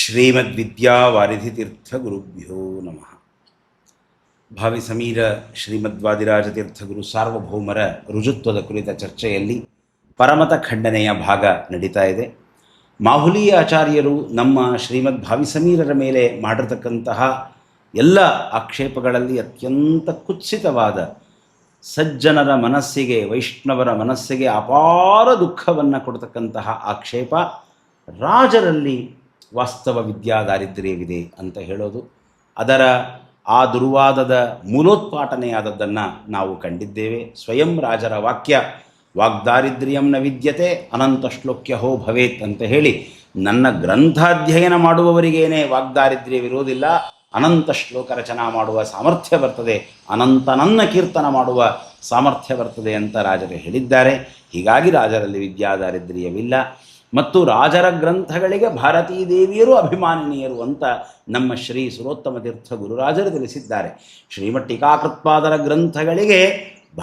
ಶ್ರೀಮದ್ವಿದ್ಯಾವಾರಿಧಿತೀರ್ಥಗುರುಭ್ಯೋ ನಮಃ. ಭಾವಿ ಸಮೀರ ಶ್ರೀಮದ್ವಾದಿರಾಜತೀರ್ಥಗುರು ಸಾರ್ವಭೌಮರ ರುಜುತ್ವದ ಕುರಿತ ಚರ್ಚೆಯಲ್ಲಿ ಪರಮತ ಖಂಡನೆಯ ಭಾಗ ನಡೀತಾ ಇದೆ. ಮಾಹುಲಿ ಆಚಾರ್ಯರು ನಮ್ಮ ಶ್ರೀಮದ್ ಭಾವಿ ಸಮೀರರ ಮೇಲೆ ಮಾಡಿರ್ತಕ್ಕಂತಹ ಎಲ್ಲ ಆಕ್ಷೇಪಗಳಲ್ಲಿ ಅತ್ಯಂತ ಕುತ್ಸಿತವಾದ, ಸಜ್ಜನರ ಮನಸ್ಸಿಗೆ, ವೈಷ್ಣವರ ಮನಸ್ಸಿಗೆ ಅಪಾರ ದುಃಖವನ್ನು ಕೊಡ್ತಕ್ಕಂತಹ ಆಕ್ಷೇಪ ರಾಜರಲ್ಲಿ ವಾಸ್ತವ ವಿದ್ಯಾ ದಾರಿದ್ರ್ಯವಿದೆ ಅಂತ ಹೇಳೋದು. ಅದರ ಆ ದುರ್ವಾದದ ಮೂಲೋತ್ಪಾಟನೆಯಾದದ್ದನ್ನು ನಾವು ಕಂಡಿದ್ದೇವೆ. ಸ್ವಯಂ ರಾಜರ ವಾಕ್ಯ ವಾಗ್ದಾರಿದ್ರ್ಯಂ ನ ವಿದ್ಯತೆ ಅನಂತ ಶ್ಲೋಕ್ಯ ಹೋ ಭವೇತ್ ಅಂತ ಹೇಳಿ, ನನ್ನ ಗ್ರಂಥಾಧ್ಯಯನ ಮಾಡುವವರಿಗೇನೆ ವಾಗ್ದಾರಿದ್ರ್ಯವಿರೋದಿಲ್ಲ, ಅನಂತ ಶ್ಲೋಕ ರಚನಾ ಮಾಡುವ ಸಾಮರ್ಥ್ಯ ಬರ್ತದೆ, ಅನಂತನನ್ನ ಕೀರ್ತನ ಮಾಡುವ ಸಾಮರ್ಥ್ಯ ಬರ್ತದೆ ಅಂತ ರಾಜರು ಹೇಳಿದ್ದಾರೆ. ಹೀಗಾಗಿ ರಾಜರಲ್ಲಿ ವಿದ್ಯಾದಾರಿದ್ರ್ಯವಿಲ್ಲ ಮತ್ತು ರಾಜರ ಗ್ರಂಥಗಳಿಗೆ ಭಾರತೀ ದೇವಿಯರು ಅಭಿಮಾನಿನಿಯರು ಅಂತ ನಮ್ಮ ಶ್ರೀ ಸುರೋತ್ತಮ ತೀರ್ಥ ಗುರುರಾಜರು ತಿಳಿಸಿದ್ದಾರೆ. ಶ್ರೀಮಠ್ ಟೀಕಾಕೃತ್ಪಾದರ ಗ್ರಂಥಗಳಿಗೆ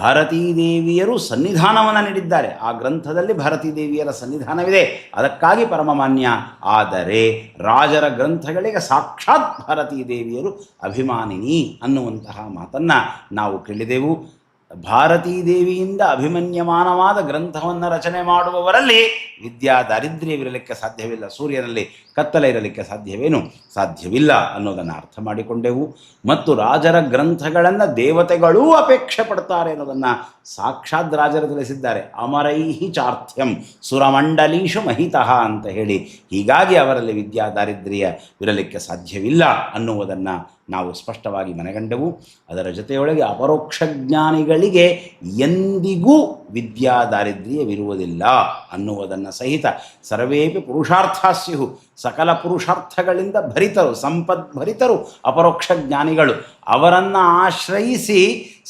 ಭಾರತೀ ದೇವಿಯರು ಸನ್ನಿಧಾನವನ್ನು ನೀಡಿದ್ದಾರೆ. ಆ ಗ್ರಂಥದಲ್ಲಿ ಭಾರತೀ ದೇವಿಯರ ಸನ್ನಿಧಾನವಿದೆ, ಅದಕ್ಕಾಗಿ ಪರಮಮಾನ್ಯ. ಆದರೆ ರಾಜರ ಗ್ರಂಥಗಳಿಗೆ ಸಾಕ್ಷಾತ್ ಭಾರತೀ ದೇವಿಯರು ಅಭಿಮಾನಿನಿ ಅನ್ನುವಂತಹ ಮಾತನ್ನು ನಾವು ಕೇಳಿದೆವು. ಭಾರತೀ ದೇವಿಯಿಂದ ಅಭಿಮನ್ಯಮಾನವಾದ ಗ್ರಂಥವನ್ನು ರಚನೆ ಮಾಡುವವರಲ್ಲಿ ವಿದ್ಯಾ ದಾರಿದ್ರ್ಯವಿರಲಿಕ್ಕೆ ಸಾಧ್ಯವಿಲ್ಲ. ಸೂರ್ಯನಲ್ಲಿ ಕತ್ತಲೆ ಇರಲಿಕ್ಕೆ ಸಾಧ್ಯವೇನು? ಸಾಧ್ಯವಿಲ್ಲ ಅನ್ನೋದನ್ನು ಅರ್ಥ ಮಾಡಿಕೊಂಡೆವು. ಮತ್ತು ರಾಜರ ಗ್ರಂಥಗಳನ್ನು ದೇವತೆಗಳೂ ಅಪೇಕ್ಷೆ ಪಡ್ತಾರೆ ಅನ್ನೋದನ್ನು ಸಾಕ್ಷಾತ್ ರಾಜರು ತಿಳಿಸಿದ್ದಾರೆ. ಅಮರೈಹಿ ಚಾರ್ಥ್ಯಂ ಸುರಮಂಡಲೀಶು ಮಹಿತಃ ಅಂತ ಹೇಳಿ. ಹೀಗಾಗಿ ಅವರಲ್ಲಿ ವಿದ್ಯಾ ದಾರಿದ್ರ್ಯವಿರಲಿಕ್ಕೆ ಸಾಧ್ಯವಿಲ್ಲ ಅನ್ನುವುದನ್ನು ನಾವು ಸ್ಪಷ್ಟವಾಗಿ ಮನಗಂಡೆವು. ಅದರ ಜೊತೆಯೊಳಗೆ ಅಪರೋಕ್ಷ ಜ್ಞಾನಿಗಳಿಗೆ ಎಂದಿಗೂ ವಿದ್ಯಾ ದಾರಿದ್ರ್ಯವಿರುವುದಿಲ್ಲ ಅನ್ನುವುದನ್ನು ಸಹಿತ, ಸರ್ವೇಪಿ ಪುರುಷಾರ್ಥಾಸ್ಯು, ಸಕಲ ಪುರುಷಾರ್ಥಗಳಿಂದ ಭರಿತರು, ಸಂಪದ್ಭರಿತರು ಅಪರೋಕ್ಷ ಜ್ಞಾನಿಗಳು. ಅವರನ್ನು ಆಶ್ರಯಿಸಿ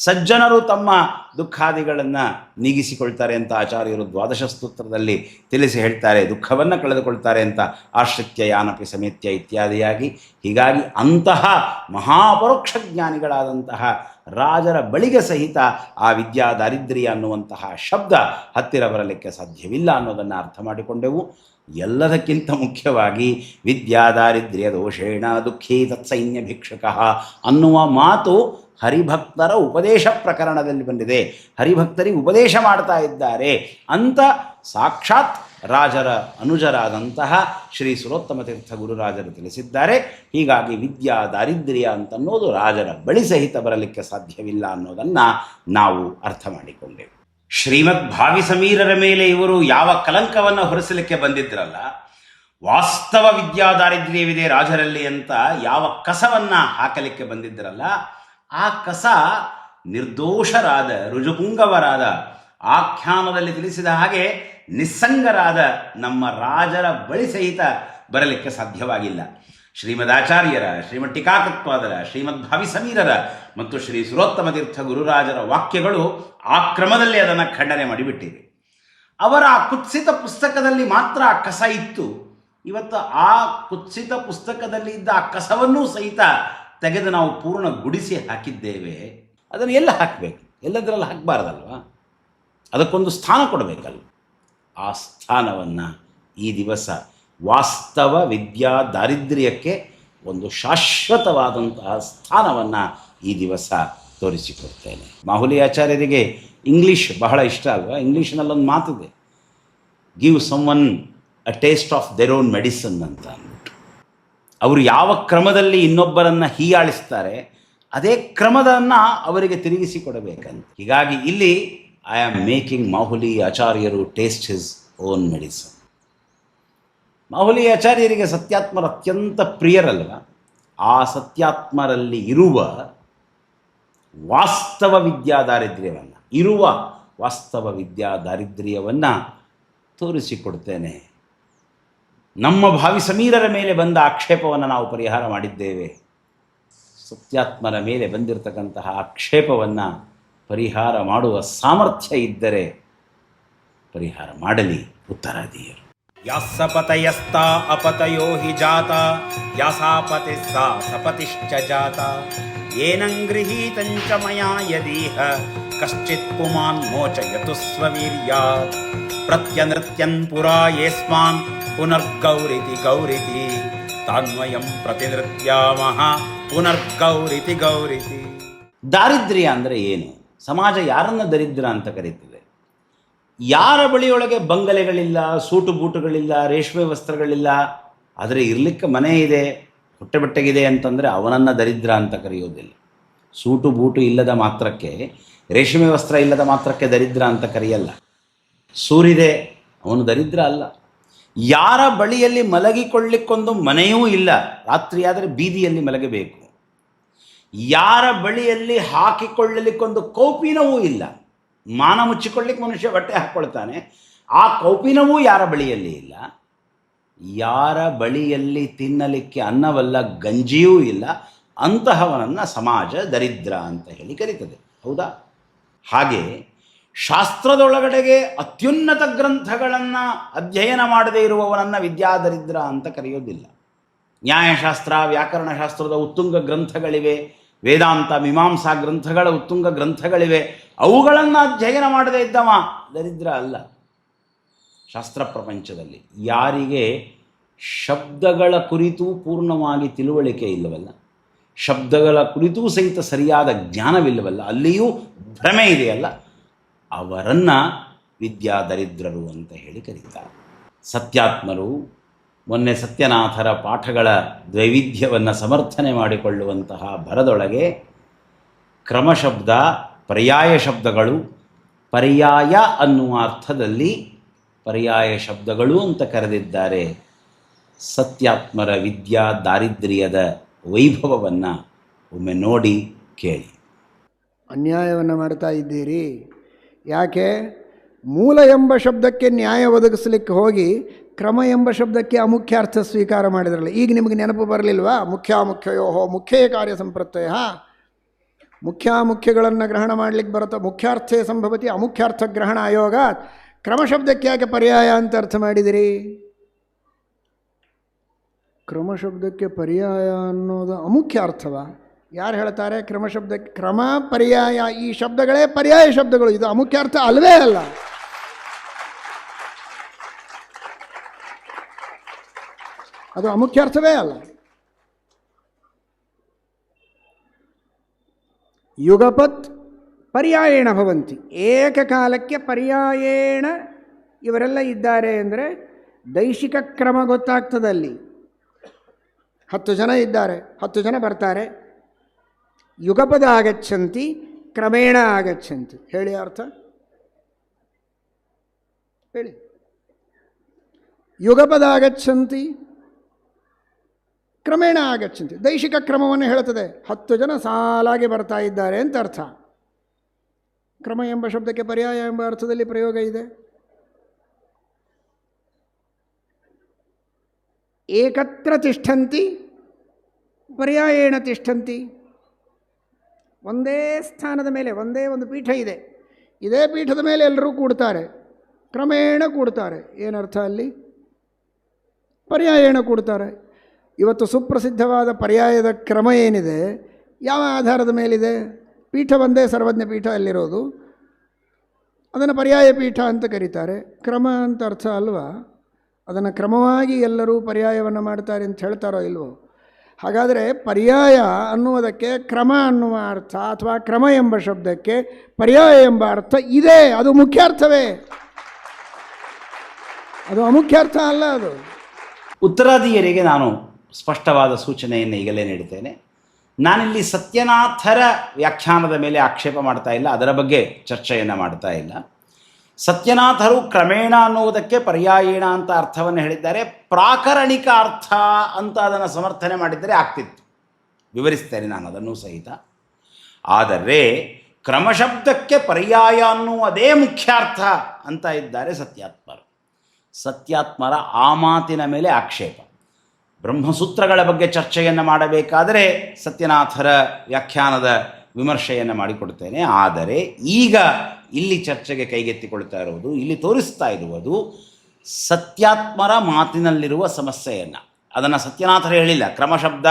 ಸಜ್ಜನರು ತಮ್ಮ ದುಃಖಾದಿಗಳನ್ನು ನೀಗಿಸಿಕೊಳ್ತಾರೆ ಅಂತ ಆಚಾರ್ಯರು ದ್ವಾದಶ ಸ್ತೋತ್ರದಲ್ಲಿ ತಿಳಿಸಿ ಹೇಳ್ತಾರೆ. ದುಃಖವನ್ನು ಕಳೆದುಕೊಳ್ತಾರೆ ಅಂತ, ಆಶ್ರಿತ್ಯ ಯಾನಪಿ ಸಮೇತ್ಯ ಇತ್ಯಾದಿಯಾಗಿ. ಹೀಗಾಗಿ ಅಂತಹ ಮಹಾಪರೋಕ್ಷ ಜ್ಞಾನಿಗಳಾದಂತಹ ರಾಜರ ಬಳಿಗೆ ಸಹಿತ ಆ ವಿದ್ಯಾ ದಾರಿದ್ರ್ಯ ಅನ್ನುವಂತಹ ಶಬ್ದ ಹತ್ತಿರ ಬರಲಿಕ್ಕೆ ಸಾಧ್ಯವಿಲ್ಲ ಅನ್ನೋದನ್ನು ಅರ್ಥ ಮಾಡಿಕೊಂಡೆವು. ಎಲ್ಲದಕ್ಕಿಂತ ಮುಖ್ಯವಾಗಿ ವಿದ್ಯಾ ದಾರಿದ್ರ್ಯ ದೋಷೇಣ ದುಃಖೀ ತತ್ಸೈನ್ಯ ಭಿಕ್ಷುಕ ಅನ್ನುವ ಮಾತು ಹರಿಭಕ್ತರ ಉಪದೇಶ ಪ್ರಕರಣದಲ್ಲಿ ಬಂದಿದೆ. ಹರಿಭಕ್ತರಿಗೆ ಉಪದೇಶ ಮಾಡ್ತಾ ಇದ್ದಾರೆ ಅಂತ ಸಾಕ್ಷಾತ್ ರಾಜರ ಅನುಜರಾದಂತಹ ಶ್ರೀ ಸುರೋತ್ತಮ ತೀರ್ಥ ಗುರುರಾಜರು ತಿಳಿಸಿದ್ದಾರೆ. ಹೀಗಾಗಿ ವಿದ್ಯಾ ದಾರಿದ್ರ್ಯ ಅಂತನ್ನೋದು ರಾಜರ ಬಳಿ ಸಹಿತ ಬರಲಿಕ್ಕೆ ಸಾಧ್ಯವಿಲ್ಲ ಅನ್ನೋದನ್ನು ನಾವು ಅರ್ಥ ಮಾಡಿಕೊಂಡೆವು. ಶ್ರೀಮದ್ ಭಾವಿ ಸಮೀರರ ಮೇಲೆ ಇವರು ಯಾವ ಕಲಂಕವನ್ನು ಹೊರಿಸಲಿಕ್ಕೆ ಬಂದಿದ್ರಲ್ಲ, ವಾಸ್ತವ ವಿದ್ಯಾ ದಾರಿದ್ರ್ಯವಿದೆ ರಾಜರಲ್ಲಿ ಅಂತ ಯಾವ ಕಸವನ್ನು ಹಾಕಲಿಕ್ಕೆ ಬಂದಿದ್ರಲ್ಲ, ಆ ಕಸ ನಿರ್ದೋಷರಾದ, ರುಜುಪುಂಗವರಾದ, ಆಖ್ಯಾನದಲ್ಲಿ ತಿಳಿಸಿದ ಹಾಗೆ ನಿಸ್ಸಂಗರಾದ ನಮ್ಮ ರಾಜರ ಬಳಿ ಸಹಿತ ಬರಲಿಕ್ಕೆ ಸಾಧ್ಯವಾಗಿಲ್ಲ. ಶ್ರೀಮದಾಚಾರ್ಯರ, ಶ್ರೀಮಠ್ ಟೀಕಾಕೃತ್ಪಾದರ, ಶ್ರೀಮದ್ ಭಾವಿ ಸಮೀರರ ಮತ್ತು ಶ್ರೀ ಸುರೋತ್ತಮ ತೀರ್ಥ ಗುರುರಾಜರ ವಾಕ್ಯಗಳು ಆ ಕ್ರಮದಲ್ಲಿ ಅದನ್ನು ಖಂಡನೆ ಮಾಡಿಬಿಟ್ಟಿವೆ. ಅವರ ಆ ಕುತ್ಸಿತ ಪುಸ್ತಕದಲ್ಲಿ ಮಾತ್ರ ಆ ಕಸ ಇತ್ತು. ಇವತ್ತು ಆ ಕುತ್ಸಿತ ಪುಸ್ತಕದಲ್ಲಿ ಇದ್ದ ಆ ಕಸವನ್ನೂ ಸಹಿತ ತೆಗೆದು ನಾವು ಪೂರ್ಣ ಗುಡಿಸಿ ಹಾಕಿದ್ದೇವೆ. ಅದನ್ನು ಎಲ್ಲ ಹಾಕಬೇಕು? ಎಲ್ಲದರಲ್ಲಿ ಹಾಕಬಾರ್ದಲ್ವ? ಅದಕ್ಕೊಂದು ಸ್ಥಾನ ಕೊಡಬೇಕಲ್ವ? ಆ ಸ್ಥಾನವನ್ನು ಈ ದಿವಸ ವಾಸ್ತವ ವಿದ್ಯಾ ದಾರಿದ್ರ್ಯಕ್ಕೆ ಒಂದು ಶಾಶ್ವತವಾದಂತಹ ಸ್ಥಾನವನ್ನು ಈ ದಿವಸ ತೋರಿಸಿಕೊಡ್ತೇನೆ. ಮಾಹುಲಿ ಆಚಾರ್ಯರಿಗೆ ಇಂಗ್ಲೀಷ್ ಬಹಳ ಇಷ್ಟ ಅಲ್ವಾ? ಇಂಗ್ಲೀಷ್ನಲ್ಲೊಂದು ಮಾತಿದೆ, give someone a taste of their own medicine ಅಂತ ಅಂದ್ಬಿಟ್ಟು. ಅವರು ಯಾವ ಕ್ರಮದಲ್ಲಿ ಇನ್ನೊಬ್ಬರನ್ನು ಹೀಯಾಳಿಸ್ತಾರೆ ಅದೇ ಕ್ರಮದನ್ನು ಅವರಿಗೆ ತಿರುಗಿಸಿ ಕೊಡಬೇಕಂತ. ಹೀಗಾಗಿ ಇಲ್ಲಿ ಐ ಆಮ್ ಮೇಕಿಂಗ್ ಮಾಹುಲಿ ಆಚಾರ್ಯರು taste his own medicine. Mahuli ಆಚಾರ್ಯರಿಗೆ ಸತ್ಯಾತ್ಮರು ಅತ್ಯಂತ ಪ್ರಿಯರಲ್ವ? ಆ ಸತ್ಯಾತ್ಮರಲ್ಲಿ ಇರುವ ವಾಸ್ತವ ವಿದ್ಯಾ ದಾರಿದ್ರ್ಯವನ್ನು, ವಾಸ್ತವ ವಿದ್ಯಾ ದಾರಿದ್ರ್ಯವನ್ನು ತೋರಿಸಿಕೊಡ್ತೇನೆ. ನಮ್ಮ ಭಾವಿ ಸಮೀರರ ಮೇಲೆ ಬಂದ ಆಕ್ಷೇಪವನ್ನು ನಾವು ಪರಿಹಾರ ಮಾಡಿದ್ದೇವೆ. ಸತ್ಯಾತ್ಮರ ಮೇಲೆ ಬಂದಿರತಕ್ಕಂತಹ ಆಕ್ಷೇಪವನ್ನು ಪರಿಹಾರ ಮಾಡುವ ಸಾಮರ್ಥ್ಯ ಇದ್ದರೆ ಪರಿಹಾರ ಮಾಡಲಿ ಉತ್ತರಾದಿಯರು. ಯಾಸಪತಯಸ್ತಾ ಅಪತಯೋ ಹಿ ಜಾತ ಯಾಸಾಪತಿ ಸಾ ಸಪತಿಶ್ಚ ಜಾತ ಏನಂ ಗೃಹೀತಂಚ ಮಯಾ ಯದೀಹ ಕಶ್ಚಿತ್ ಪುಮಾನ್ ಮೋಚಯತು ಸ್ವವೀರ್ಯಾತ್ ಪ್ರತ್ಯನೃತ್ಯನ್ ಪುರಾ ಯೇಸ್ಮಾನ್ ಪುನರ್ಗೌರಿತಿ ಗೌರಿತಿ ತಾನ್ವಯಂ ಪ್ರತಿನೃತ್ಯಾಮಃ ಪುನರ್ಗೌರಿತಿ ಗೌರಿತಿ. ದಾರಿದ್ರ್ಯ ಅಂದರೆ ಏನು? ಸಮಾಜ ಯಾರನ್ನು ದರಿದ್ರ ಅಂತ ಕರೀತದೆ? ಯಾರ ಬಳಿಯೊಳಗೆ ಬಂಗಲೆಗಳಿಲ್ಲ, ಸೂಟು ಬೂಟುಗಳಿಲ್ಲ, ರೇಷ್ಮೆ ವಸ್ತ್ರಗಳಿಲ್ಲ, ಆದರೆ ಇರಲಿಕ್ಕೆ ಮನೆ ಇದೆ, ಹೊಟ್ಟೆ ಬಟ್ಟೆಗಿದೆ ಅಂತಂದರೆ ಅವನನ್ನು ದರಿದ್ರ ಅಂತ ಕರೆಯೋದಿಲ್ಲ. ಸೂಟು ಬೂಟು ಇಲ್ಲದ ಮಾತ್ರಕ್ಕೆ, ರೇಷ್ಮೆ ವಸ್ತ್ರ ಇಲ್ಲದ ಮಾತ್ರಕ್ಕೆ ದರಿದ್ರ ಅಂತ ಕರೆಯಲ್ಲ. ಸೂರಿದೆ, ಅವನು ದರಿದ್ರ ಅಲ್ಲ. ಯಾರ ಬಳಿಯಲ್ಲಿ ಮಲಗಿಕೊಳ್ಳಿಕ್ಕೊಂದು ಮನೆಯೂ ಇಲ್ಲ, ರಾತ್ರಿಯಾದರೆ ಬೀದಿಯಲ್ಲಿ ಮಲಗಬೇಕು. ಯಾರ ಬಳಿಯಲ್ಲಿ ಹಾಕಿಕೊಳ್ಳಲಿಕ್ಕೊಂದು ಕೌಪಿನವೂ ಇಲ್ಲ, ಮಾನ ಮುಚ್ಚಿಕೊಳ್ಳಿಕ್ಕೆ ಮನುಷ್ಯ ಬಟ್ಟೆ ಹಾಕ್ಕೊಳ್ತಾನೆ, ಆ ಕೌಪಿನವೂ ಯಾರ ಬಳಿಯಲ್ಲಿ ಇಲ್ಲ. ಯಾರ ಬಳಿಯಲ್ಲಿ ತಿನ್ನಲಿಕ್ಕೆ ಅನ್ನವಲ್ಲ, ಗಂಜಿಯೂ ಇಲ್ಲ, ಅಂತಹವನನ್ನು ಸಮಾಜ ದರಿದ್ರ ಅಂತ ಹೇಳಿ ಕರೀತದೆ. ಹೌದಾ? ಹಾಗೆ ಶಾಸ್ತ್ರದೊಳಗಡೆಗೆ ಅತ್ಯುನ್ನತ ಗ್ರಂಥಗಳನ್ನು ಅಧ್ಯಯನ ಮಾಡದೇ ಇರುವವನನ್ನು ವಿದ್ಯಾದರಿದ್ರ ಅಂತ ಕರೆಯೋದಿಲ್ಲ. ನ್ಯಾಯಶಾಸ್ತ್ರ, ವ್ಯಾಕರಣಶಾಸ್ತ್ರದ ಉತ್ತುಂಗ ಗ್ರಂಥಗಳಿವೆ, ವೇದಾಂತ ಮೀಮಾಂಸಾ ಗ್ರಂಥಗಳ ಉತ್ತುಂಗ ಗ್ರಂಥಗಳಿವೆ, ಅವುಗಳನ್ನು ಅಧ್ಯಯನ ಮಾಡದೇ ಇದ್ದವ ದರಿದ್ರ ಅಲ್ಲ. ಶಾಸ್ತ್ರ ಪ್ರಪಂಚದಲ್ಲಿ ಯಾರಿಗೆ ಶಬ್ದಗಳ ಕುರಿತು ಪೂರ್ಣವಾಗಿ ತಿಳುವಳಿಕೆ ಇಲ್ಲವಲ್ಲ, ಶಬ್ದಗಳ ಕುರಿತೂ ಸಹಿತ ಸರಿಯಾದ ಜ್ಞಾನವಿಲ್ಲವಲ್ಲ, ಅಲ್ಲಿಯೂ ಭ್ರಮೆ ಇದೆಯಲ್ಲ, ಅವರನ್ನು ವಿದ್ಯಾದರಿದ್ರರು ಅಂತ ಹೇಳಿ ಕರೀತಾರೆ. ಸತ್ಯಾತ್ಮರು ಮೊನ್ನೆ ಸತ್ಯನಾಥರ ಪಾಠಗಳ ದ್ವೈವಿಧ್ಯವನ್ನು ಸಮರ್ಥನೆ ಮಾಡಿಕೊಳ್ಳುವಂತಹ ಭರದೊಳಗೆ ಕ್ರಮಶಬ್ದ, ಪರ್ಯಾಯ ಶಬ್ದಗಳು, ಪರ್ಯಾಯ ಅನ್ನುವ ಅರ್ಥದಲ್ಲಿ ಪರ್ಯಾಯ ಶಬ್ದಗಳು ಅಂತ ಕರೆದಿದ್ದಾರೆ. ಸತ್ಯಾತ್ಮರ ವಿದ್ಯಾ ದಾರಿದ್ರ್ಯದ ವೈಭವವನ್ನು ಒಮ್ಮೆ ನೋಡಿ ಕೇಳಿ. ಅನ್ಯಾಯವನ್ನು ಮಾಡ್ತಾ ಇದ್ದೀರಿ. ಯಾಕೆ? ಮೂಲ ಎಂಬ ಶಬ್ದಕ್ಕೆ ನ್ಯಾಯ ಒದಗಿಸಲಿಕ್ಕೆ ಹೋಗಿ ಕ್ರಮ ಎಂಬ ಶಬ್ದಕ್ಕೆ ಅಮುಖ್ಯಾರ್ಥ ಸ್ವೀಕಾರ ಮಾಡಿದ್ರಲ್ಲ. ಈಗ ನಿಮಗೆ ನೆನಪು ಬರಲಿಲ್ವಾ? ಮುಖ್ಯಾಮುಖ್ಯಯೋ ಮುಖ್ಯೇ ಕಾರ್ಯ ಸಂಪ್ರತ್ಯಯ. ಮುಖ್ಯಾಮುಖ್ಯಗಳನ್ನು ಗ್ರಹಣ ಮಾಡಲಿಕ್ಕೆ ಬರುತ್ತಾ ಮುಖ್ಯಾರ್ಥೇ ಸಂಭವತಿ ಅಮುಖ್ಯಾರ್ಥ ಗ್ರಹಣ ಆಯೋಗ. ಕ್ರಮಶಬ್ದಕ್ಕೆ ಯಾಕೆ ಪರ್ಯಾಯ ಅಂತ ಅರ್ಥ ಮಾಡಿದಿರಿ? ಕ್ರಮಶಬ್ದಕ್ಕೆ ಪರ್ಯಾಯ ಅನ್ನೋದು ಅಮುಖ್ಯ ಅರ್ಥವ? ಯಾರು ಹೇಳ್ತಾರೆ? ಕ್ರಮಶಬ್ದಕ್ಕೆ ಕ್ರಮ ಪರ್ಯಾಯ, ಈ ಶಬ್ದಗಳೇ ಪರ್ಯಾಯ ಶಬ್ದಗಳು, ಇದು ಅಮುಖ್ಯ ಅರ್ಥ ಅಲ್ವೇ ಅಲ್ಲ. ಅದು ಅಮುಖ್ಯ ಅರ್ಥವೇ ಅಲ್ಲ. ಯುಗಪತ್ ಪರ್ಯಾಯೇಣ ಭವಂತಿ. ಏಕಕಾಲಕ್ಕೆ ಪರ್ಯಾಯೇಣ ಇವರೆಲ್ಲ ಇದ್ದಾರೆ ಅಂದರೆ ದೈಶಿಕ ಕ್ರಮ ಗೊತ್ತಾಗ್ತದೆ. ಅಲ್ಲಿ 10 ಜನ ಇದ್ದಾರೆ, 10 ಜನ ಬರ್ತಾರೆ. ಯುಗಪದ ಆಗಚ್ಚಂತಿ, ಕ್ರಮೇಣ ಆಗಚ್ಚಂತಿ. ಹೇಳಿ ಅರ್ಥ ಹೇಳಿ. ಯುಗಪದ ಆಗಚ್ಚಂತಿ, ಕ್ರಮೇಣ ಆಗಚ್ಚಂತಿ. ದೈಶಿಕ ಕ್ರಮವನ್ನು ಹೇಳುತ್ತದೆ. 10 ಜನ ಸಾಲಾಗಿ ಬರ್ತಾ ಇದ್ದಾರೆ ಅಂತ ಅರ್ಥ. ಕ್ರಮ ಎಂಬ ಶಬ್ದಕ್ಕೆ ಪರ್ಯಾಯ ಎಂಬ ಅರ್ಥದಲ್ಲಿ ಪ್ರಯೋಗ ಇದೆ. ಏಕತ್ರ ತಿಷ್ಠಂತಿ, ಪರ್ಯಾಯೇಣ ತಿಷ್ಠಂತಿ. ಒಂದೇ ಸ್ಥಾನದ ಮೇಲೆ ಒಂದೇ ಒಂದು ಪೀಠ ಇದೆ, ಇದೇ ಪೀಠದ ಮೇಲೆ ಎಲ್ಲರೂ ಕೂಡ್ತಾರೆ, ಕ್ರಮೇಣ ಕೂಡ್ತಾರೆ. ಏನರ್ಥ ಅಲ್ಲಿ? ಪರ್ಯಾಯೇಣ ಕೂಡ್ತಾರೆ. ಇವತ್ತು ಸುಪ್ರಸಿದ್ಧವಾದ ಪರ್ಯಾಯದ ಕ್ರಮ ಏನಿದೆ, ಯಾವ ಆಧಾರದ ಮೇಲಿದೆ? ಪೀಠ ಒಂದೇ ಸರ್ವಜ್ಞ ಪೀಠ ಅಲ್ಲಿರೋದು, ಅದನ್ನು ಪರ್ಯಾಯ ಪೀಠ ಅಂತ ಕರೀತಾರೆ. ಕ್ರಮ ಅಂತ ಅರ್ಥ ಅಲ್ವಾ? ಅದನ್ನು ಕ್ರಮವಾಗಿ ಎಲ್ಲರೂ ಪರ್ಯಾಯವನ್ನು ಮಾಡ್ತಾರೆ ಅಂತ ಹೇಳ್ತಾರೋ ಇಲ್ವೋ? ಹಾಗಾದರೆ ಪರ್ಯಾಯ ಅನ್ನುವುದಕ್ಕೆ ಕ್ರಮ ಅನ್ನುವ ಅರ್ಥ, ಅಥವಾ ಕ್ರಮ ಎಂಬ ಶಬ್ದಕ್ಕೆ ಪರ್ಯಾಯ ಎಂಬ ಅರ್ಥ ಇದೆ. ಅದು ಮುಖ್ಯಾರ್ಥವೇ, ಅದು ಅಮುಖ್ಯಾರ್ಥ ಅಲ್ಲ. ಅದು ಉತ್ತರಾದಿಯರಿಗೆ ನಾನು ಸ್ಪಷ್ಟವಾದ ಸೂಚನೆಯನ್ನು ಈಗಲೇ ನೀಡುತ್ತೇನೆ. ನಾನಿಲ್ಲಿ ಸತ್ಯನಾಥರ ವ್ಯಾಖ್ಯಾನದ ಮೇಲೆ ಆಕ್ಷೇಪ ಮಾಡ್ತಾ ಇಲ್ಲ, ಅದರ ಬಗ್ಗೆ ಚರ್ಚೆಯನ್ನು ಮಾಡ್ತಾ ಇಲ್ಲ. ಸತ್ಯನಾಥರು ಕ್ರಮೇಣ ಅನ್ನುವುದಕ್ಕೆ ಪರ್ಯಾಯೇಣ ಅಂತ ಅರ್ಥವನ್ನು ಹೇಳಿದ್ದಾರೆ. ಪ್ರಾಕರಣಿಕ ಅರ್ಥ ಅಂತ ಅದನ್ನು ಸಮರ್ಥನೆ ಮಾಡಿದ್ದರೆ ಆಗ್ತಿತ್ತು, ವಿವರಿಸ್ತೇನೆ ನಾನು ಅದನ್ನು ಸಹಿತ. ಆದರೆ ಕ್ರಮಶಬ್ದಕ್ಕೆ ಪರ್ಯಾಯ ಅನ್ನುವುದೇ ಮುಖ್ಯಾರ್ಥ ಅಂತ ಇದ್ದಾರೆ ಸತ್ಯಾತ್ಮರು. ಸತ್ಯಾತ್ಮರ ಆ ಮಾತಿನ ಮೇಲೆ ಆಕ್ಷೇಪ. ಬ್ರಹ್ಮಸೂತ್ರಗಳ ಬಗ್ಗೆ ಚರ್ಚೆಯನ್ನು ಮಾಡಬೇಕಾದರೆ ಸತ್ಯನಾಥರ ವ್ಯಾಖ್ಯಾನದ ವಿಮರ್ಶೆಯನ್ನು ಮಾಡಿಕೊಡ್ತೇನೆ. ಆದರೆ ಈಗ ಇಲ್ಲಿ ಚರ್ಚೆಗೆ ಕೈಗೆತ್ತಿಕೊಳ್ತಾ ಇರುವುದು, ಇಲ್ಲಿ ತೋರಿಸ್ತಾ ಇರುವುದು ಸತ್ಯಾತ್ಮರ ಮಾತಿನಲ್ಲಿರುವ ಸಮಸ್ಯೆಯನ್ನು. ಅದನ್ನು ಸತ್ಯನಾಥರು ಹೇಳಿಲ್ಲ. ಕ್ರಮಶಬ್ದ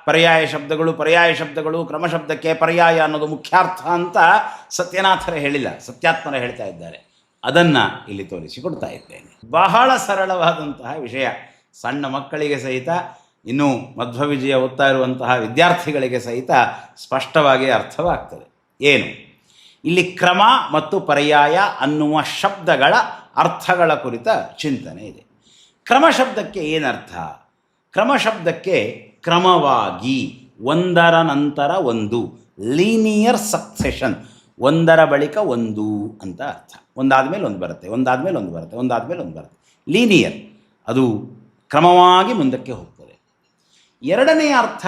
ಪರ್ಯಾಯ ಶಬ್ದಗಳು ಕ್ರಮಶಬ್ದಕ್ಕೆ ಪರ್ಯಾಯ ಅನ್ನೋದು ಮುಖ್ಯಾರ್ಥ ಅಂತ ಸತ್ಯನಾಥರೇ ಹೇಳಿಲ್ಲ, ಸತ್ಯಾತ್ಮರ ಹೇಳ್ತಾ ಇದ್ದಾರೆ. ಅದನ್ನು ಇಲ್ಲಿ ತೋರಿಸಿಕೊಡ್ತಾ ಇದ್ದೇನೆ. ಬಹಳ ಸರಳವಾದಂತಹ ವಿಷಯ, ಸಣ್ಣ ಮಕ್ಕಳಿಗೆ ಸಹಿತ ಇನ್ನು ಮಧ್ವವಿಜಯ ಓದ್ತಾ ಇರುವಂತಹ ವಿದ್ಯಾರ್ಥಿಗಳಿಗೆ ಸಹಿತ ಸ್ಪಷ್ಟವಾಗಿ ಅರ್ಥವಾಗ್ತದೆ. ಏನು ಇಲ್ಲಿ ಕ್ರಮ ಮತ್ತು ಪರ್ಯಾಯ ಅನ್ನುವ ಶಬ್ದಗಳ ಅರ್ಥಗಳ ಕುರಿತ ಚಿಂತನೆ ಇದೆ. ಕ್ರಮ ಶಬ್ದಕ್ಕೆ ಏನರ್ಥ? ಕ್ರಮ ಶಬ್ದಕ್ಕೆ ಕ್ರಮವಾಗಿ, ಒಂದರ ನಂತರ ಒಂದು, ಲೀನಿಯರ್ ಸಕ್ಸೆಷನ್, ಒಂದರ ಬಳಿಕ ಒಂದು ಅಂತ ಅರ್ಥ. ಒಂದಾದಮೇಲೆ ಒಂದು ಬರುತ್ತೆ, ಒಂದಾದಮೇಲೆ ಒಂದು ಬರುತ್ತೆ, ಒಂದಾದಮೇಲೆ ಒಂದು ಬರುತ್ತೆ. ಲೀನಿಯರ್, ಅದು ಕ್ರಮವಾಗಿ ಮುಂದಕ್ಕೆ ಹೋಗ್ತದೆ. ಎರಡನೆಯ ಅರ್ಥ,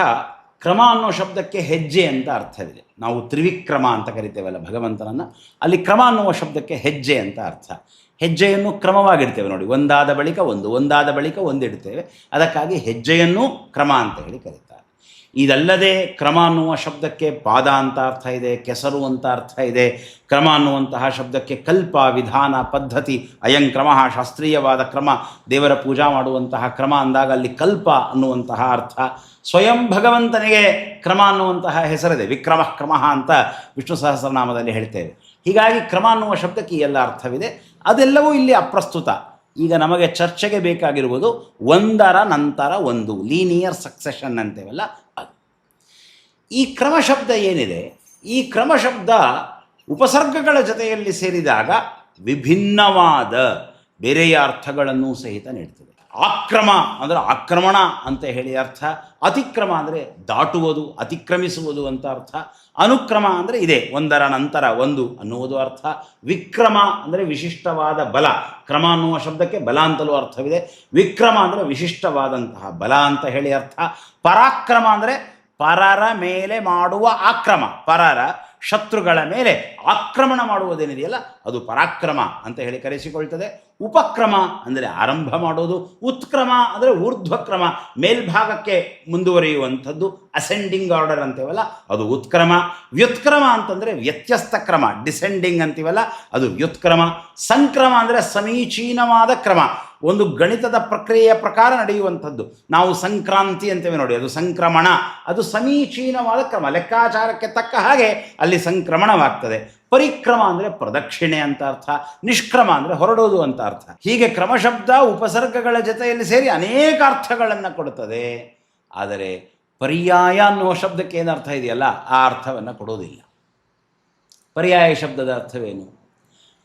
ಕ್ರಮ ಅನ್ನೋ ಶಬ್ದಕ್ಕೆ ಹೆಜ್ಜೆ ಅಂತ ಅರ್ಥವಿದೆ. ನಾವು ತ್ರಿವಿಕ್ರಮ ಅಂತ ಕರಿತೇವಲ್ಲ ಭಗವಂತನನ್ನು, ಅಲ್ಲಿ ಕ್ರಮ ಅನ್ನುವ ಶಬ್ದಕ್ಕೆ ಹೆಜ್ಜೆ ಅಂತ ಅರ್ಥ. ಹೆಜ್ಜೆಯನ್ನು ಕ್ರಮವಾಗಿಡ್ತೇವೆ ನೋಡಿ, ಒಂದಾದ ಬಳಿಕ ಒಂದು, ಒಂದಾದ ಬಳಿಕ ಒಂದಿಡ್ತೇವೆ, ಅದಕ್ಕಾಗಿ ಹೆಜ್ಜೆಯನ್ನು ಕ್ರಮ ಅಂತ ಹೇಳಿ ಕರೀತಾರೆ. ಇದಲ್ಲದೆ ಕ್ರಮ ಅನ್ನುವ ಶಬ್ದಕ್ಕೆ ಪಾದ ಅಂತ ಅರ್ಥ ಇದೆ, ಕೆಸರು ಅಂತ ಅರ್ಥ ಇದೆ. ಕ್ರಮ ಅನ್ನುವಂತಹ ಶಬ್ದಕ್ಕೆ ಕಲ್ಪ, ವಿಧಾನ, ಪದ್ಧತಿ. ಅಯಂ ಕ್ರಮ, ಶಾಸ್ತ್ರೀಯವಾದ ಕ್ರಮ, ದೇವರ ಪೂಜಾ ಮಾಡುವಂತಹ ಕ್ರಮ ಅಂದಾಗ ಅಲ್ಲಿ ಕಲ್ಪ ಅನ್ನುವಂತಹ ಅರ್ಥ. ಸ್ವಯಂ ಭಗವಂತನಿಗೆ ಕ್ರಮ ಅನ್ನುವಂತಹ ಹೆಸರಿದೆ, ವಿಕ್ರಮ ಕ್ರಮ ಅಂತ ವಿಷ್ಣು ಸಹಸ್ರನಾಮದಲ್ಲಿ ಹೇಳ್ತೇವೆ. ಹೀಗಾಗಿ ಕ್ರಮ ಅನ್ನುವ ಶಬ್ದಕ್ಕೆ ಎಲ್ಲ ಅರ್ಥವಿದೆ. ಅದೆಲ್ಲವೂ ಇಲ್ಲಿ ಅಪ್ರಸ್ತುತ. ಈಗ ನಮಗೆ ಚರ್ಚೆಗೆ ಬೇಕಾಗಿರುವುದು ಒಂದರ ನಂತರ ಒಂದು, ಲೀನಿಯರ್ ಸಕ್ಸೆಷನ್ ಅಂತೇವಲ್ಲ ಅದು. ಈ ಕ್ರಮ ಶಬ್ದ ಏನಿದೆ, ಈ ಕ್ರಮ ಶಬ್ದ ಉಪಸರ್ಗಗಳ ಜೊತೆಯಲ್ಲಿ ಸೇರಿದಾಗ ವಿಭಿನ್ನವಾದ ಬೇರೆಯ ಅರ್ಥಗಳನ್ನು ಸಹಿತ ನೀಡ್ತದೆ. ಆಕ್ರಮ ಅಂದರೆ ಆಕ್ರಮಣ ಅಂತ ಹೇಳಿ ಅರ್ಥ, ಅತಿಕ್ರಮ ಅಂದರೆ ದಾಟುವುದು, ಅತಿಕ್ರಮಿಸುವುದು ಅಂತ ಅರ್ಥ, ಅನುಕ್ರಮ ಅಂದರೆ ಇದೆ, ಒಂದರ ನಂತರ ಒಂದು ಅನ್ನುವುದು ಅರ್ಥ, ವಿಕ್ರಮ ಅಂದರೆ ವಿಶಿಷ್ಟವಾದ ಬಲ, ಕ್ರಮ ಅನ್ನುವ ಶಬ್ದಕ್ಕೆ ಬಲ ಅಂತಲೂ ಅರ್ಥವಿದೆ, ವಿಕ್ರಮ ಅಂದರೆ ವಿಶಿಷ್ಟವಾದಂತಹ ಬಲ ಅಂತ ಹೇಳಿ ಅರ್ಥ, ಪರಾಕ್ರಮ ಅಂದರೆ ಪರರ ಮೇಲೆ ಮಾಡುವ ಆಕ್ರಮ, ಪರರ ಶತ್ರುಗಳ ಮೇಲೆ ಆಕ್ರಮಣ ಮಾಡುವುದೇನಿದೆಯಲ್ಲ ಅದು ಪರಾಕ್ರಮ ಅಂತ ಹೇಳಿ ಕರೆಸಿಕೊಳ್ತದೆ. ಉಪಕ್ರಮ ಅಂದರೆ ಆರಂಭ ಮಾಡೋದು, ಉತ್ಕ್ರಮ ಅಂದರೆ ಊರ್ಧ್ವಕ್ರಮ, ಮೇಲ್ಭಾಗಕ್ಕೆ ಮುಂದುವರಿಯುವಂಥದ್ದು, ಅಸೆಂಡಿಂಗ್ ಆರ್ಡರ್ ಅಂತೇವಲ್ಲ ಅದು ಉತ್ಕ್ರಮ. ವ್ಯುತ್ಕ್ರಮ ಅಂತಂದರೆ ವ್ಯತ್ಯಸ್ತ ಕ್ರಮ, ಡಿಸೆಂಡಿಂಗ್ ಅಂತೀವಲ್ಲ ಅದು ವ್ಯುತ್ಕ್ರಮ. ಸಂಕ್ರಮ ಅಂದರೆ ಸಮೀಚೀನವಾದ ಕ್ರಮ, ಒಂದು ಗಣಿತದ ಪ್ರಕ್ರಿಯೆಯ ಪ್ರಕಾರ ನಡೆಯುವಂಥದ್ದು. ನಾವು ಸಂಕ್ರಾಂತಿ ಅಂತೇವೆ ನೋಡಿ, ಅದು ಸಂಕ್ರಮಣ, ಅದು ಸಮೀಚೀನವಾದ ಕ್ರಮ, ಲೆಕ್ಕಾಚಾರಕ್ಕೆ ತಕ್ಕ ಹಾಗೆ ಅಲ್ಲಿ ಸಂಕ್ರಮಣವಾಗ್ತದೆ. ಪರಿಕ್ರಮ ಅಂದರೆ ಪ್ರದಕ್ಷಿಣೆ ಅಂತ ಅರ್ಥ, ನಿಷ್ಕ್ರಮ ಅಂದರೆ ಹೊರಡೋದು ಅಂತ ಅರ್ಥ. ಹೀಗೆ ಕ್ರಮಶಬ್ದ ಉಪಸರ್ಗಗಳ ಜೊತೆಯಲ್ಲಿ ಸೇರಿ ಅನೇಕ ಅರ್ಥಗಳನ್ನು ಕೊಡುತ್ತದೆ. ಆದರೆ ಪರ್ಯಾಯ ಅನ್ನುವ ಶಬ್ದಕ್ಕೆ ಏನು ಅರ್ಥ ಇದೆಯಲ್ಲ ಆ ಅರ್ಥವನ್ನು ಕೊಡೋದಿಲ್ಲ. ಪರ್ಯಾಯ ಶಬ್ದದ ಅರ್ಥವೇನು?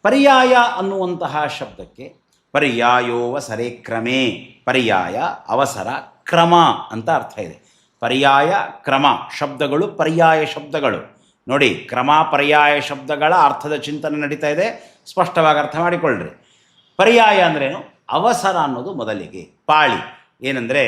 ಪರ್ಯಾಯ ಅನ್ನುವಂತಹ ಶಬ್ದಕ್ಕೆ ಪರ್ಯಾಯೋವಸರೆ ಕ್ರಮೇ, ಪರ್ಯಾಯ ಅವಸರ ಕ್ರಮ ಅಂತ ಅರ್ಥ ಇದೆ. ಪರ್ಯಾಯ ಕ್ರಮ ಶಬ್ದಗಳು ಪರ್ಯಾಯ ಶಬ್ದಗಳು. ನೋಡಿ, ಕ್ರಮ ಪರ್ಯಾಯ ಶಬ್ದಗಳ ಅರ್ಥದ ಚಿಂತನೆ ನಡೀತಾ ಇದೆ, ಸ್ಪಷ್ಟವಾಗಿ ಅರ್ಥ ಮಾಡಿಕೊಳ್ಳ್ರಿ. ಪರ್ಯಾಯ ಅಂದ್ರೇನು? ಅವಸರ ಅನ್ನೋದು ಮೊದಲಿಗೆ, ಪಾಳಿ ಏನಂದರೆ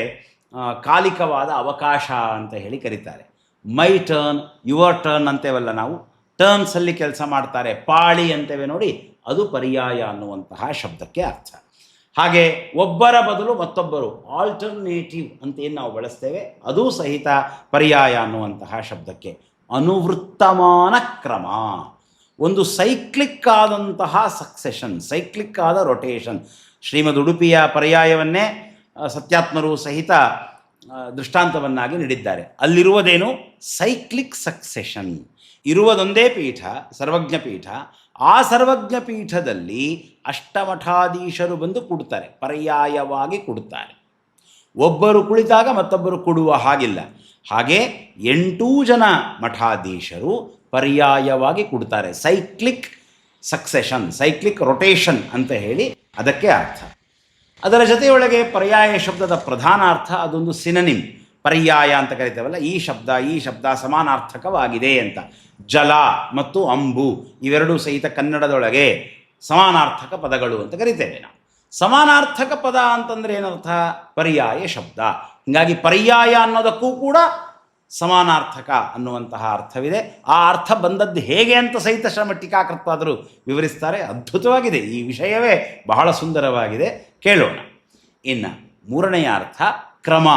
ಕಾಲಿಕವಾದ ಅವಕಾಶ ಅಂತ ಹೇಳಿ ಕರೀತಾರೆ. ಮೈ ಟರ್ನ್, ಯುವರ್ ಟರ್ನ್ ಅಂತೇವಲ್ಲ ನಾವು, ಟರ್ನ್ಸಲ್ಲಿ ಕೆಲಸ ಮಾಡ್ತಾರೆ, ಪಾಳಿ ಅಂತೇವೆ ನೋಡಿ, ಅದು ಪರ್ಯಾಯ ಅನ್ನುವಂತಹ ಶಬ್ದಕ್ಕೆ ಅರ್ಥ. ಹಾಗೆ ಒಬ್ಬರ ಬದಲು ಮತ್ತೊಬ್ಬರು, ಆಲ್ಟರ್ನೇಟಿವ್ ಅಂತ ಏನು ನಾವು ಬಳಸ್ತೇವೆ ಅದೂ ಸಹಿತ ಪರ್ಯಾಯ ಅನ್ನುವಂತಹ ಶಬ್ದಕ್ಕೆ. ಅನುವೃತ್ತಮಾನ ಕ್ರಮ, ಒಂದು ಸೈಕ್ಲಿಕ್ ಆದಂತಹ ಸಕ್ಸೆಷನ್, ಸೈಕ್ಲಿಕ್ ಆದ ರೊಟೇಷನ್. ಶ್ರೀಮದ್ ಉಡುಪಿಯ ಪರ್ಯಾಯವನ್ನೇ ಸತ್ಯಾತ್ಮರು ಸಹಿತ ದೃಷ್ಟಾಂತವನ್ನಾಗಿ ನೀಡಿದ್ದಾರೆ. ಅಲ್ಲಿರುವುದೇನು? Cyclic succession. ಇರುವುದೊಂದೇ ಪೀಠ, ಸರ್ವಜ್ಞ ಪೀಠ. ಆ ಸರ್ವಜ್ಞ ಪೀಠದಲ್ಲಿ ಅಷ್ಟಮಠಾಧೀಶರು ಬಂದು ಕೊಡ್ತಾರೆ, ಪರ್ಯಾಯವಾಗಿ ಕೊಡ್ತಾರೆ. ಒಬ್ಬರು ಕುಳಿತಾಗ ಮತ್ತೊಬ್ಬರು ಕೊಡುವ ಹಾಗಿಲ್ಲ. ಹಾಗೆ 8 ಜನ ಮಠಾಧೀಶರು ಪರ್ಯಾಯವಾಗಿ ಕೊಡ್ತಾರೆ. ಸೈಕ್ಲಿಕ್ ಸಕ್ಸೆಷನ್, ಸೈಕ್ಲಿಕ್ ರೊಟೇಷನ್ ಅಂತ ಹೇಳಿ ಅದಕ್ಕೆ ಅರ್ಥ. ಅದರ ಜೊತೆಯೊಳಗೆ ಪರ್ಯಾಯ ಶಬ್ದದ ಪ್ರಧಾನ ಅರ್ಥ ಅದೊಂದು ಸಿನನಿಮ್, ಪರ್ಯಾಯ ಅಂತ ಕರಿತೇವಲ್ಲ, ಈ ಶಬ್ದ ಸಮಾನಾರ್ಥಕವಾಗಿದೆ ಅಂತ. ಜಲ ಮತ್ತು ಅಂಬು ಇವೆರಡೂ ಸಹಿತ ಕನ್ನಡದೊಳಗೆ ಸಮಾನಾರ್ಥಕ ಪದಗಳು ಅಂತ ಕರಿತೇವೆ ನಾವು. ಸಮಾನಾರ್ಥಕ ಪದ ಅಂತಂದರೆ ಏನರ್ಥ? ಪರ್ಯಾಯ ಶಬ್ದ. ಹೀಗಾಗಿ ಪರ್ಯಾಯ ಅನ್ನೋದಕ್ಕೂ ಕೂಡ ಸಮಾನಾರ್ಥಕ ಅನ್ನುವಂತಹ ಅರ್ಥವಿದೆ. ಆ ಅರ್ಥ ಬಂದದ್ದು ಹೇಗೆ ಅಂತ ಸಹಿತ ಶ್ರಮ ಟೀಕಾಕೃತ್ತಾದರೂ ವಿವರಿಸ್ತಾರೆ. ಅದ್ಭುತವಾಗಿದೆ, ಈ ವಿಷಯವೇ ಬಹಳ ಸುಂದರವಾಗಿದೆ, ಕೇಳೋಣ. ಇನ್ನು ಮೂರನೆಯ ಅರ್ಥ ಕ್ರಮ.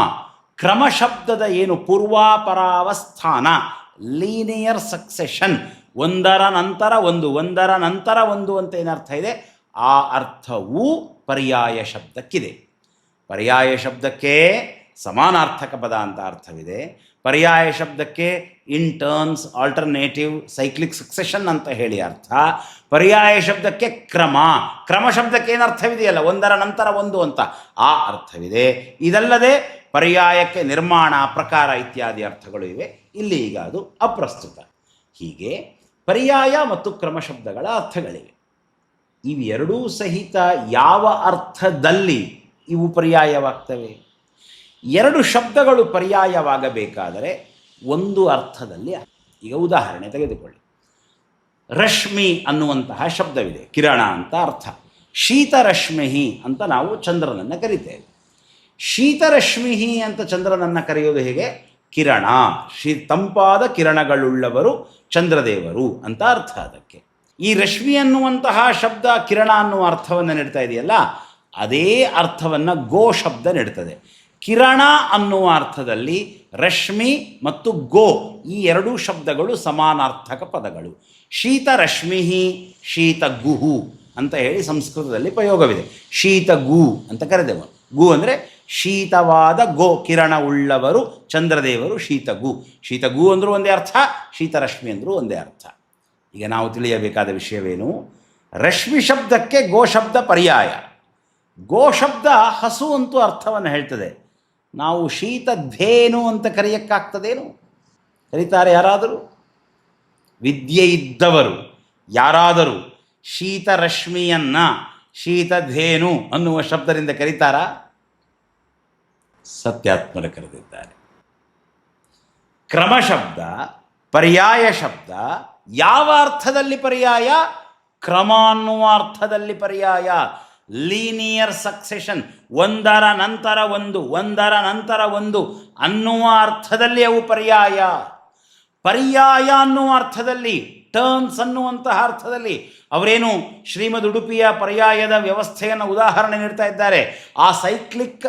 ಕ್ರಮ ಶಬ್ದದ ಏನು ಪೂರ್ವಾಪರಾವಸ್ಥಾನ, ಲೀನಿಯರ್ ಸಕ್ಸೆಷನ್, ಒಂದರ ನಂತರ ಒಂದು, ಒಂದರ ನಂತರ ಒಂದು ಅಂತ ಏನರ್ಥ ಇದೆ, ಆ ಅರ್ಥವೂ ಪರ್ಯಾಯ ಶಬ್ದಕ್ಕಿದೆ. ಪರ್ಯಾಯ ಶಬ್ದಕ್ಕೆ ಸಮಾನಾರ್ಥಕ ಪದ ಅಂತ ಅರ್ಥವಿದೆ. ಪರ್ಯಾಯ ಶಬ್ದಕ್ಕೆ in terms, alternative, cyclic succession ಅಂತ ಹೇಳಿ ಅರ್ಥ. ಪರ್ಯಾಯ ಶಬ್ದಕ್ಕೆ ಕ್ರಮ, ಕ್ರಮ ಶಬ್ದಕ್ಕೆ ಏನು ಅರ್ಥವಿದೆಯಲ್ಲ, ಒಂದರ ನಂತರ ಒಂದು ಅಂತ ಆ ಅರ್ಥವಿದೆ. ಇದಲ್ಲದೆ ಪರ್ಯಾಯಕ್ಕೆ ನಿರ್ಮಾಣ, ಪ್ರಕಾರ ಇತ್ಯಾದಿ ಅರ್ಥಗಳು ಇವೆ. ಇಲ್ಲಿ ಈಗ ಅದು ಅಪ್ರಸ್ತುತ. ಹೀಗೆ ಪರ್ಯಾಯ ಮತ್ತು ಕ್ರಮ ಶಬ್ದಗಳ ಅರ್ಥಗಳಿವೆ. ಇವೆರಡೂ ಸಹಿತ ಯಾವ ಅರ್ಥದಲ್ಲಿ ಇವು ಪರ್ಯಾಯವಾಗ್ತವೆ? ಎರಡು ಶಬ್ದಗಳು ಪರ್ಯಾಯವಾಗಬೇಕಾದರೆ ಒಂದು ಅರ್ಥದಲ್ಲಿ. ಈಗ ಉದಾಹರಣೆ ತೆಗೆದುಕೊಳ್ಳಿ. ರಶ್ಮಿ ಅನ್ನುವಂತಹ ಶಬ್ದವಿದೆ, ಕಿರಣ ಅಂತ ಅರ್ಥ. ಶೀತರಶ್ಮಿ ಅಂತ ನಾವು ಚಂದ್ರನನ್ನು ಕರಿತೇವೆ. ಶೀತರಶ್ಮಿ ಅಂತ ಚಂದ್ರನನ್ನು ಕರೆಯೋದು ಹೇಗೆ? ಕಿರಣ, ತಂಪಾದ ಕಿರಣಗಳುಳ್ಳವರು ಚಂದ್ರದೇವರು ಅಂತ ಅರ್ಥ ಅದಕ್ಕೆ. ಈ ರಶ್ಮಿ ಅನ್ನುವಂತಹ ಶಬ್ದ ಕಿರಣ ಅನ್ನುವ ಅರ್ಥವನ್ನು ನೀಡ್ತಾ ಇದೆಯಲ್ಲ, ಅದೇ ಅರ್ಥವನ್ನು ಗೋ ಶಬ್ದ ನೀಡ್ತದೆ. ಕಿರಣ ಅನ್ನುವ ಅರ್ಥದಲ್ಲಿ ರಶ್ಮಿ ಮತ್ತು ಗೋ ಈ ಎರಡೂ ಶಬ್ದಗಳು ಸಮಾನಾರ್ಥಕ ಪದಗಳು. ಶೀತರಶ್ಮಿ, ಶೀತಗುಹು ಅಂತ ಹೇಳಿ ಸಂಸ್ಕೃತದಲ್ಲಿ ಪ್ರಯೋಗವಿದೆ. ಶೀತಗು ಅಂತ ಕರೆದೆವು. ಗು ಅಂದರೆ ಶೀತವಾದ ಗೋ, ಕಿರಣ ಉಳ್ಳವರು ಚಂದ್ರದೇವರು ಶೀತಗು. ಶೀತಗು ಅಂದರೂ ಒಂದೇ ಅರ್ಥ, ಶೀತರಶ್ಮಿ ಅಂದರೂ ಒಂದೇ ಅರ್ಥ. ಈಗ ನಾವು ತಿಳಿಯಬೇಕಾದ ವಿಷಯವೇನು? ರಶ್ಮಿ ಶಬ್ದಕ್ಕೆ ಗೋ ಶಬ್ದ ಪರ್ಯಾಯ. ಗೋ ಶಬ್ದ ಹಸು ಅಂತೂ ಅರ್ಥವನ್ನು ಹೇಳ್ತದೆ. ನಾವು ಶೀತಧೇನು ಅಂತ ಕರೆಯಕ್ಕಾಗ್ತದೇನು? ಕರೀತಾರೆ ಯಾರಾದರೂ? ವಿದ್ಯೆ ಇದ್ದವರು ಯಾರಾದರೂ ಶೀತರಶ್ಮಿಯನ್ನು ಶೀತಧೇನು ಅನ್ನುವ ಶಬ್ದದಿಂದ ಕರೀತಾರಾ? ಸತ್ಯಾತ್ಮರು ಕರೆದಿದ್ದಾರೆ. ಕ್ರಮ ಶಬ್ದ, ಪರ್ಯಾಯ ಶಬ್ದ ಯಾವ ಅರ್ಥದಲ್ಲಿ ಪರ್ಯಾಯ? ಕ್ರಮ ಅನ್ನುವ ಅರ್ಥದಲ್ಲಿ ಪರ್ಯಾಯ. ಲೀನಿಯರ್ ಸಕ್ಸೆಷನ್, ಒಂದರ ನಂತರ ಒಂದು, ಒಂದರ ನಂತರ ಒಂದು ಅನ್ನುವ ಅರ್ಥದಲ್ಲಿ ಅವು ಪರ್ಯಾಯ. ಪರ್ಯಾಯ ಅನ್ನುವ ಅರ್ಥದಲ್ಲಿ, ಟರ್ನ್ಸ್ ಅನ್ನುವಂತಹ ಅರ್ಥದಲ್ಲಿ ಅವರೇನು ಶ್ರೀಮದ್ ಉಡುಪಿಯ ಪರ್ಯಾಯದ ವ್ಯವಸ್ಥೆಯನ್ನು ಉದಾಹರಣೆ ನೀಡ್ತಾ ಇದ್ದಾರೆ. ಆ ಸೈಕ್ಲಿಕ್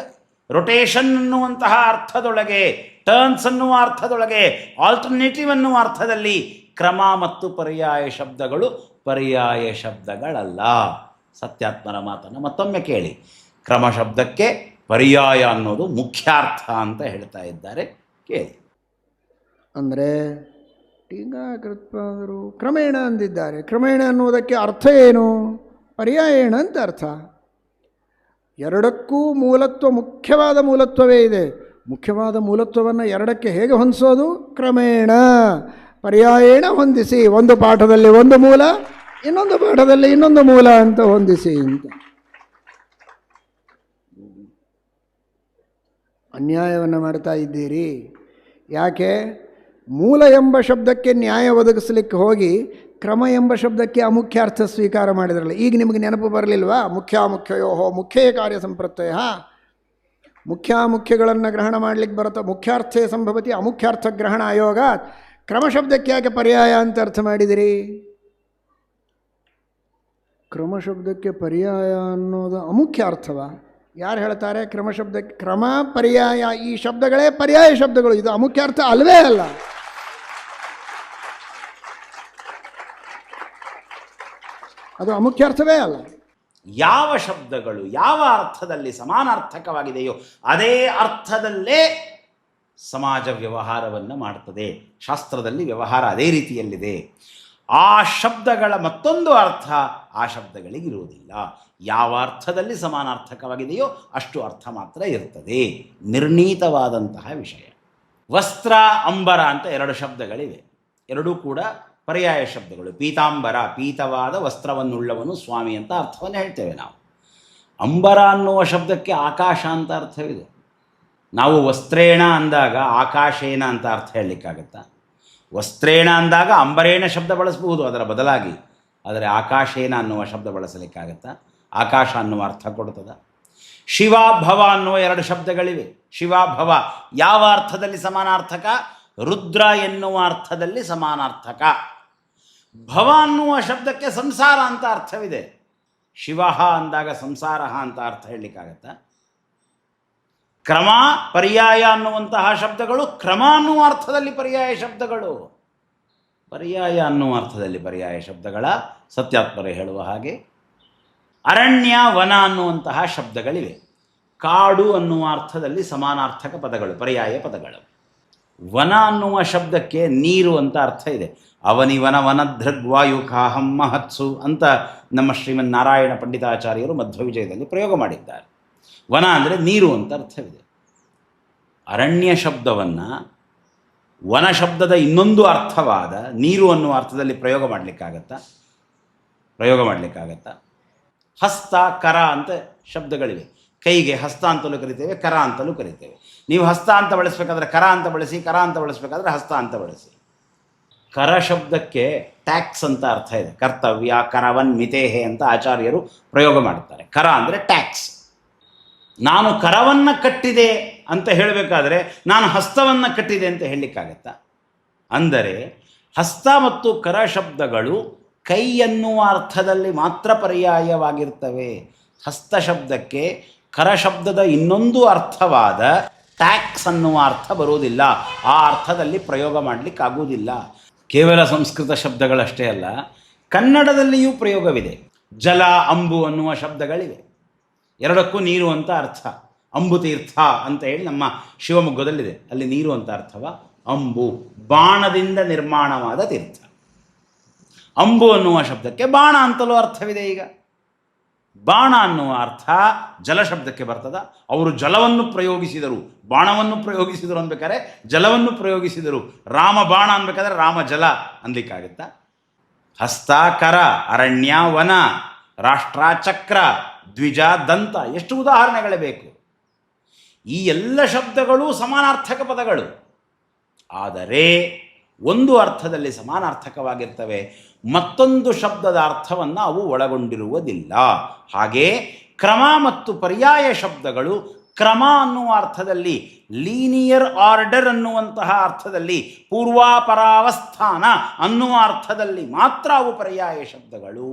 ರೊಟೇಷನ್ ಅನ್ನುವಂತಹ ಅರ್ಥದೊಳಗೆ, ಟರ್ನ್ಸ್ ಅನ್ನುವ ಅರ್ಥದೊಳಗೆ, ಆಲ್ಟರ್ನೇಟಿವ್ ಅನ್ನುವ ಅರ್ಥದಲ್ಲಿ ಕ್ರಮ ಮತ್ತು ಪರ್ಯಾಯ ಶಬ್ದಗಳು ಪರ್ಯಾಯ ಶಬ್ದಗಳಲ್ಲ. ಸತ್ಯಾತ್ಮರ ಮಾತನ್ನು ಮತ್ತೊಮ್ಮೆ ಕೇಳಿ. ಕ್ರಮ ಶಬ್ದಕ್ಕೆ ಪರ್ಯಾಯ ಅನ್ನೋದು ಮುಖ್ಯಾರ್ಥ ಅಂತ ಹೇಳ್ತಾ ಇದ್ದಾರೆ, ಕೇಳಿ. ಅಂದರೆ ಟೀಕಾಕೃತ್ಪಾದರು ಕ್ರಮೇಣ ಅಂದಿದ್ದಾರೆ. ಕ್ರಮೇಣ ಅನ್ನುವುದಕ್ಕೆ ಅರ್ಥ ಏನು? ಪರ್ಯಾಯೇಣ ಅಂತ ಅರ್ಥ. ಎರಡಕ್ಕೂ ಮೂಲತ್ವ, ಮುಖ್ಯವಾದ ಮೂಲತ್ವವೇ ಇದೆ. ಮುಖ್ಯವಾದ ಮೂಲತ್ವವನ್ನು ಎರಡಕ್ಕೆ ಹೇಗೆ ಹೊಂದಿಸೋದು? ಕ್ರಮೇಣ, ಪರ್ಯಾಯೇಣ ಹೊಂದಿಸಿ. ಒಂದು ಪಾಠದಲ್ಲಿ ಒಂದು ಮೂಲ, ಇನ್ನೊಂದು ಪಾಠದಲ್ಲಿ ಇನ್ನೊಂದು ಮೂಲ ಅಂತ ಹೊಂದಿಸಿ ಅಂತ. ಅನ್ಯಾಯವನ್ನು ಮಾಡ್ತಾ ಇದ್ದೀರಿ. ಯಾಕೆ? ಮೂಲ ಎಂಬ ಶಬ್ದಕ್ಕೆ ನ್ಯಾಯ ಒದಗಿಸಲಿಕ್ಕೆ ಹೋಗಿ ಕ್ರಮ ಎಂಬ ಶಬ್ದಕ್ಕೆ ಅಮುಖ್ಯಾರ್ಥ ಸ್ವೀಕಾರ ಮಾಡಿದ್ರಲ್ಲ. ಈಗ ನಿಮಗೆ ನೆನಪು ಬರಲಿಲ್ವಾ? ಮುಖ್ಯಾಮುಖ್ಯಯೋಹೋ ಮುಖ್ಯೇ ಕಾರ್ಯ ಸಂಪ್ರತ್ಯಯ. ಮುಖ್ಯಾಮುಖ್ಯಗಳನ್ನು ಗ್ರಹಣ ಮಾಡಲಿಕ್ಕೆ ಬರುತ್ತಾ ಮುಖ್ಯಾರ್ಥೇ ಸಂಭವತಿ ಅಮುಖ್ಯಾರ್ಥ ಗ್ರಹಣ ಆಯೋಗ. ಕ್ರಮ ಶಬ್ದಕ್ಕೆ ಯಾಕೆ ಪರ್ಯಾಯ ಅಂತ ಅರ್ಥ ಮಾಡಿದಿರಿ? ಕ್ರಮ ಶಬ್ದಕ್ಕೆ ಪರ್ಯಾಯ ಅನ್ನೋದು ಅಮುಖ್ಯ ಅರ್ಥವ? ಯಾರು ಹೇಳ್ತಾರೆ? ಕ್ರಮ ಶಬ್ದಕ್ಕೆ ಕ್ರಮ, ಪರ್ಯಾಯ ಈ ಶಬ್ದಗಳೇ ಪರ್ಯಾಯ ಶಬ್ದಗಳು. ಇದು ಅಮುಖ್ಯ ಅರ್ಥ ಅಲ್ವೇ ಅಲ್ಲ. ಅದು ಅಮುಖ್ಯ ಅರ್ಥವೇ ಅಲ್ಲ. ಯಾವ ಶಬ್ದಗಳು ಯಾವ ಅರ್ಥದಲ್ಲಿ ಸಮಾನಾರ್ಥಕವಾಗಿದೆಯೋ ಅದೇ ಅರ್ಥದಲ್ಲೇ ಸಮಾಜ ವ್ಯವಹಾರವನ್ನು ಮಾಡ್ತದೆ. ಶಾಸ್ತ್ರದಲ್ಲಿ ವ್ಯವಹಾರ ಅದೇ ರೀತಿಯಲ್ಲಿದೆ. ಆ ಶಬ್ದಗಳ ಮತ್ತೊಂದು ಅರ್ಥ ಆ ಶಬ್ದಗಳಿಗಿರುವುದಿಲ್ಲ. ಯಾವ ಅರ್ಥದಲ್ಲಿ ಸಮಾನಾರ್ಥಕವಾಗಿದೆಯೋ ಅಷ್ಟು ಅರ್ಥ ಮಾತ್ರ ಇರ್ತದೆ. ನಿರ್ಣೀತವಾದಂತಹ ವಿಷಯ. ವಸ್ತ್ರ, ಅಂಬರ ಅಂತ ಎರಡು ಶಬ್ದಗಳಿವೆ. ಎರಡೂ ಕೂಡ ಪರ್ಯಾಯ ಶಬ್ದಗಳು. ಪೀತಾಂಬರ, ಪೀತವಾದ ವಸ್ತ್ರವನ್ನುಳ್ಳವನು ಸ್ವಾಮಿ ಅಂತ ಅರ್ಥವನ್ನು ಹೇಳ್ತೇವೆ ನಾವು. ಅಂಬರ ಅನ್ನುವ ಶಬ್ದಕ್ಕೆ ಆಕಾಶ ಅಂತ ಅರ್ಥವಿದೆ. ನಾವು ವಸ್ತ್ರೇಣ ಅಂದಾಗ ಆಕಾಶೇನ ಅಂತ ಅರ್ಥ ಹೇಳಲಿಕ್ಕಾಗತ್ತಾ? ವಸ್ತ್ರೇಣ ಅಂದಾಗ ಅಂಬರೇಣ ಶಬ್ದ ಬಳಸಬಹುದು ಅದರ ಬದಲಾಗಿ. ಆದರೆ ಆಕಾಶೇನ ಅನ್ನುವ ಶಬ್ದ ಬಳಸಲಿಕ್ಕಾಗತ್ತಾ? ಆಕಾಶ ಅನ್ನುವ ಅರ್ಥ ಕೊಡ್ತದ? ಶಿವ, ಭವ ಅನ್ನುವ ಎರಡು ಶಬ್ದಗಳಿವೆ. ಶಿವ, ಭವ ಯಾವ ಅರ್ಥದಲ್ಲಿ ಸಮಾನಾರ್ಥಕ? ರುದ್ರ ಎನ್ನುವ ಅರ್ಥದಲ್ಲಿ ಸಮಾನಾರ್ಥಕ. ಭವ ಅನ್ನುವ ಶಬ್ದಕ್ಕೆ ಸಂಸಾರ ಅಂತ ಅರ್ಥವಿದೆ. ಶಿವ ಅಂದಾಗ ಸಂಸಾರ ಅಂತ ಅರ್ಥ ಹೇಳಲಿಕ್ಕಾಗತ್ತಾ? ಕ್ರಮ, ಪರ್ಯಾಯ ಅನ್ನುವಂತಹ ಶಬ್ದಗಳು ಕ್ರಮ ಅನ್ನುವ ಅರ್ಥದಲ್ಲಿ ಪರ್ಯಾಯ ಶಬ್ದಗಳು. ಪರ್ಯಾಯ ಅನ್ನುವ ಅರ್ಥದಲ್ಲಿ ಪರ್ಯಾಯ ಶಬ್ದಗಳ ಸತ್ಯಾತ್ಮರೇ ಹೇಳುವ ಹಾಗೆ. ಅರಣ್ಯ, ವನ ಅನ್ನುವಂತಹ ಶಬ್ದಗಳಿವೆ. ಕಾಡು ಅನ್ನುವ ಅರ್ಥದಲ್ಲಿ ಸಮಾನಾರ್ಥಕ ಪದಗಳು, ಪರ್ಯಾಯ ಪದಗಳು. ವನ ಅನ್ನುವ ಶಬ್ದಕ್ಕೆ ನೀರು ಅಂತ ಅರ್ಥ ಇದೆ. ಅವನಿವನ ವನಧೃಗ್ವಾಯುಕಾಹಂ ಮಹತ್ಸು ಅಂತ ನಮ್ಮ ಶ್ರೀಮನ್ ನಾರಾಯಣ ಪಂಡಿತಾಚಾರ್ಯರು ಮಧ್ವವಿಜಯದಲ್ಲಿ ಪ್ರಯೋಗ ಮಾಡಿದ್ದಾರೆ. ವನ ಅಂದರೆ ನೀರು ಅಂತ ಅರ್ಥವಿದೆ. ಅರಣ್ಯ ಶಬ್ದವನ್ನು ವನ ಶಬ್ದದ ಇನ್ನೊಂದು ಅರ್ಥವಾದ ನೀರು ಅನ್ನುವ ಅರ್ಥದಲ್ಲಿ ಪ್ರಯೋಗ ಮಾಡಲಿಕ್ಕಾಗತ್ತಾ? ಹಸ್ತ, ಕರ ಅಂತ ಶಬ್ದಗಳಿವೆ. ಕೈಗೆ ಹಸ್ತ ಅಂತಲೂ ಕರಿತೇವೆ, ಕರ ಅಂತಲೂ ಕರಿತೇವೆ. ನೀವು ಹಸ್ತ ಅಂತ ಬಳಸಬೇಕಾದ್ರೆ ಕರ ಅಂತ ಬಳಸಿ, ಕರ ಅಂತ ಬಳಸಬೇಕಾದ್ರೆ ಹಸ್ತ ಅಂತ ಬಳಸಿ. ಕರ ಶಬ್ದಕ್ಕೆ ಟ್ಯಾಕ್ಸ್ ಅಂತ ಅರ್ಥ ಇದೆ. ಕರ್ತವ್ಯ ಕರವನ್ ಮಿತೇಹೆ ಅಂತ ಆಚಾರ್ಯರು ಪ್ರಯೋಗ ಮಾಡುತ್ತಾರೆ. ಕರ ಅಂದರೆ ಟ್ಯಾಕ್ಸ್. ನಾನು ಕರವನ್ನು ಕಟ್ಟಿದೆ ಅಂತ ಹೇಳಬೇಕಾದ್ರೆ ನಾನು ಹಸ್ತವನ್ನು ಕಟ್ಟಿದೆ ಅಂತ ಹೇಳಲಿಕ್ಕಾಗತ್ತಾ? ಅಂದರೆ ಹಸ್ತ ಮತ್ತು ಕರ ಶಬ್ದಗಳು ಕೈ ಎನ್ನುವ ಅರ್ಥದಲ್ಲಿ ಮಾತ್ರ ಪರ್ಯಾಯವಾಗಿರ್ತವೆ. ಹಸ್ತ ಶಬ್ದಕ್ಕೆ ಕರ ಶಬ್ದದ ಇನ್ನೊಂದು ಅರ್ಥವಾದ ಟ್ಯಾಕ್ಸ್ ಅನ್ನುವ ಅರ್ಥ ಬರುವುದಿಲ್ಲ. ಆ ಅರ್ಥದಲ್ಲಿ ಪ್ರಯೋಗ ಮಾಡಲಿಕ್ಕಾಗುವುದಿಲ್ಲ. ಕೇವಲ ಸಂಸ್ಕೃತ ಶಬ್ದಗಳಷ್ಟೇ ಅಲ್ಲ, ಕನ್ನಡದಲ್ಲಿಯೂ ಪ್ರಯೋಗವಿದೆ. ಜಲ, ಅಂಬು ಅನ್ನುವ ಶಬ್ದಗಳಿವೆ. ಎರಡಕ್ಕೂ ನೀರು ಅಂತ ಅರ್ಥ. ಅಂಬು ತೀರ್ಥ ಅಂತ ಹೇಳಿ ನಮ್ಮ ಶಿವಮೊಗ್ಗದಲ್ಲಿದೆ, ಅಲ್ಲಿ ನೀರು ಅಂತ ಅರ್ಥವ. ಅಂಬು ಬಾಣದಿಂದ ನಿರ್ಮಾಣವಾದ ತೀರ್ಥ. ಅಂಬು ಅನ್ನುವ ಶಬ್ದಕ್ಕೆ ಬಾಣ ಅಂತಲೂ ಅರ್ಥವಿದೆ. ಈಗ ಬಾಣ ಅನ್ನುವ ಅರ್ಥ ಜಲ ಶಬ್ದಕ್ಕೆ ಬರ್ತದ. ಅವರು ಜಲವನ್ನು ಪ್ರಯೋಗಿಸಿದರು, ಬಾಣವನ್ನು ಪ್ರಯೋಗಿಸಿದರು ಅನ್ಬೇಕಾದ್ರೆ ಜಲವನ್ನು ಪ್ರಯೋಗಿಸಿದರು. ರಾಮ ಬಾಣ ಅನ್ಬೇಕಾದ್ರೆ ರಾಮ ಜಲ ಅನ್ಲಿಕ್ಕಾಗುತ್ತಾ? ಹಸ್ತ, ಕರ, ಅರಣ್ಯ, ವನ, ರಾಷ್ಟ್ರ, ಚಕ್ರ, ದ್ವಿಜ, ದಂತ, ಎಷ್ಟು ಉದಾಹರಣೆಗಳೇ ಬೇಕು. ಈ ಎಲ್ಲ ಶಬ್ದಗಳು ಸಮಾನಾರ್ಥಕ ಪದಗಳು. ಆದರೆ ಒಂದು ಅರ್ಥದಲ್ಲಿ ಸಮಾನಾರ್ಥಕವಾಗಿರ್ತವೆ, ಮತ್ತೊಂದು ಶಬ್ದದ ಅರ್ಥವನ್ನು ಅವು ಒಳಗೊಂಡಿರುವುದಿಲ್ಲ. ಹಾಗೆ ಕ್ರಮ ಮತ್ತು ಪರ್ಯಾಯ ಶಬ್ದಗಳು ಕ್ರಮ ಅನ್ನುವ ಅರ್ಥದಲ್ಲಿ, ಲೀನಿಯರ್ ಆರ್ಡರ್ ಅನ್ನುವಂತಹ ಅರ್ಥದಲ್ಲಿ, ಪೂರ್ವಾಪರಾವಸ್ಥಾನ ಅನ್ನುವ ಅರ್ಥದಲ್ಲಿ ಮಾತ್ರ ಅವು ಪರ್ಯಾಯ ಶಬ್ದಗಳು.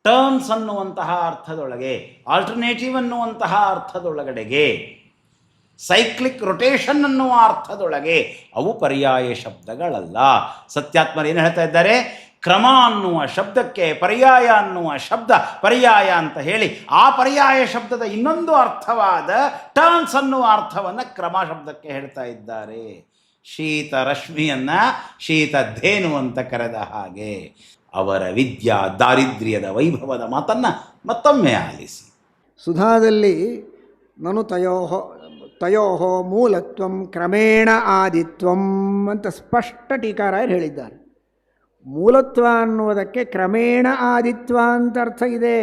ಟರ್ನ್ಸ್ ಅನ್ನುವಂತಹ ಅರ್ಥದೊಳಗೆ, ಆಲ್ಟರ್ನೇಟಿವ್ ಅನ್ನುವಂತಹ ಅರ್ಥದೊಳಗಡೆಗೆ, ಸೈಕ್ಲಿಕ್ ರೊಟೇಷನ್ ಅನ್ನುವ ಅರ್ಥದೊಳಗೆ ಅವು ಪರ್ಯಾಯ ಶಬ್ದಗಳಲ್ಲ. ಸತ್ಯಾತ್ಮರು ಏನು ಹೇಳ್ತಾ ಇದ್ದಾರೆ? ಕ್ರಮ ಅನ್ನುವ ಶಬ್ದಕ್ಕೆ ಪರ್ಯಾಯ ಅನ್ನುವ ಶಬ್ದ ಪರ್ಯಾಯ ಅಂತ ಹೇಳಿ, ಆ ಪರ್ಯಾಯ ಶಬ್ದದ ಇನ್ನೊಂದು ಅರ್ಥವಾದ ಟರ್ನ್ಸ್ ಅನ್ನುವ ಅರ್ಥವನ್ನು ಕ್ರಮ ಶಬ್ದಕ್ಕೆ ಹೇಳ್ತಾ ಇದ್ದಾರೆ. ಶೀತ ರಶ್ಮಿಯನ್ನು ಶೀತಧೇನು ಅಂತ ಕರೆದ ಹಾಗೆ. ಅವರ ವಿದ್ಯಾ ದಾರಿದ್ರ್ಯದ ವೈಭವದ ಮಾತನ್ನು ಮತ್ತೊಮ್ಮೆ ಆಲಿಸಿ. ಸುಧಾದಲ್ಲಿ ನನು ತಯೋ ಮೂಲತ್ವಂ ಕ್ರಮೇಣ ಆದಿತ್ವಂ ಅಂತ ಸ್ಪಷ್ಟ ಟೀಕಾರಾಯರು ಹೇಳಿದ್ದಾರೆ. ಮೂಲತ್ವ ಅನ್ನುವುದಕ್ಕೆ ಕ್ರಮೇಣ ಆದಿತ್ವ ಅಂತ ಅರ್ಥ ಇದೆ.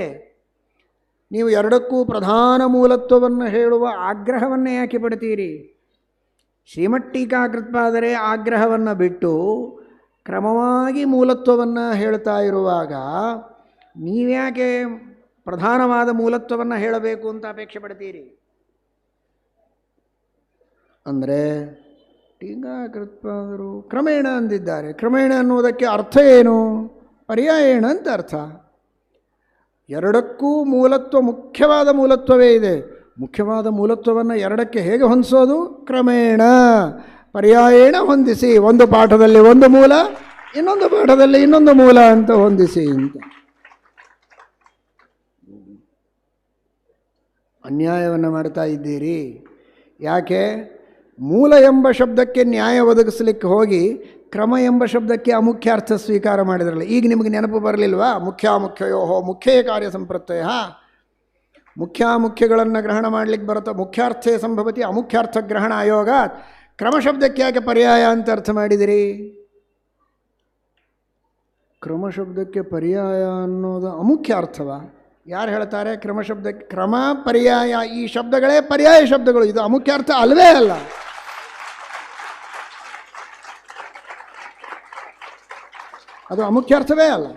ನೀವು ಎರಡಕ್ಕೂ ಪ್ರಧಾನ ಮೂಲತ್ವವನ್ನು ಹೇಳುವ ಆಗ್ರಹವನ್ನು ಯಾಕೆ ಪಡ್ತೀರಿ? ಶ್ರೀಮಟ್ಟೀಕಾಕೃತ್ಪಾದರೆ ಆಗ್ರಹವನ್ನು ಬಿಟ್ಟು ಕ್ರಮವಾಗಿ ಮೂಲತ್ವವನ್ನು ಹೇಳ್ತಾ ಇರುವಾಗ ನೀವ್ಯಾಕೆ ಪ್ರಧಾನವಾದ ಮೂಲತ್ವವನ್ನು ಹೇಳಬೇಕು ಅಂತ ಅಪೇಕ್ಷೆ ಪಡ್ತೀರಿ? ಅಂದರೆ ಟೀಕಾಕೃತ್ಪಾದರು ಕ್ರಮೇಣ ಅಂದಿದ್ದಾರೆ. ಕ್ರಮೇಣ ಅನ್ನುವುದಕ್ಕೆ ಅರ್ಥ ಏನು? ಪರ್ಯಾಯೇಣ ಅಂತ ಅರ್ಥ. ಎರಡಕ್ಕೂ ಮೂಲತ್ವ, ಮುಖ್ಯವಾದ ಮೂಲತ್ವವೇ ಇದೆ. ಮುಖ್ಯವಾದ ಮೂಲತ್ವವನ್ನು ಎರಡಕ್ಕೆ ಹೇಗೆ ಹೊಂದಿಸೋದು? ಕ್ರಮೇಣ, ಪರ್ಯಾಯೇಣ ಹೊಂದಿಸಿ. ಒಂದು ಪಾಠದಲ್ಲಿ ಒಂದು ಮೂಲ, ಇನ್ನೊಂದು ಪಾಠದಲ್ಲಿ ಇನ್ನೊಂದು ಮೂಲ ಅಂತ ಹೊಂದಿಸಿ ಅಂತ. ಅನ್ಯಾಯವನ್ನು ಮಾಡ್ತಾ ಇದ್ದೀರಿ. ಯಾಕೆ? ಮೂಲ ಎಂಬ ಶಬ್ದಕ್ಕೆ ನ್ಯಾಯ ಒದಗಿಸಲಿಕ್ಕೆ ಹೋಗಿ ಕ್ರಮ ಎಂಬ ಶಬ್ದಕ್ಕೆ ಅಮುಖ್ಯ ಅರ್ಥ ಸ್ವೀಕಾರ ಮಾಡಿದ್ರಲ್ಲ. ಈಗ ನಿಮಗೆ ನೆನಪು ಬರಲಿಲ್ವಾ? ಮುಖ್ಯಾಮುಖ್ಯಯೋ ಮುಖ್ಯೇ ಕಾರ್ಯ ಸಂಪ್ರತ್ಯಯ. ಮುಖ್ಯಾಮುಖ್ಯಗಳನ್ನು ಗ್ರಹಣ ಮಾಡಲಿಕ್ಕೆ ಬರುತ್ತಾ ಮುಖ್ಯಾರ್ಥೇ ಸಂಭವತಿ ಅಮುಖ್ಯಾರ್ಥ ಗ್ರಹಣ ಆಯೋಗ. ಕ್ರಮ ಶಬ್ದಕ್ಕೆ ಯಾಕೆ ಪರ್ಯಾಯ ಅಂತ ಅರ್ಥ ಮಾಡಿದಿರಿ? ಕ್ರಮ ಶಬ್ದಕ್ಕೆ ಪರ್ಯಾಯ ಅನ್ನೋದು ಅಮುಖ್ಯ ಅರ್ಥವ? ಯಾರು ಹೇಳ್ತಾರೆ ಕ್ರಮ ಶಬ್ದಕ್ಕೆ? ಕ್ರಮ, ಪರ್ಯಾಯ ಈ ಶಬ್ದಗಳೇ ಪರ್ಯಾಯ ಶಬ್ದಗಳು. ಇದು ಅಮುಖ್ಯ ಅರ್ಥ ಅಲ್ವೇ ಅಲ್ಲ. ಅದು ಅಮುಖ್ಯಾರ್ಥವೇ ಅಲ್ಲ.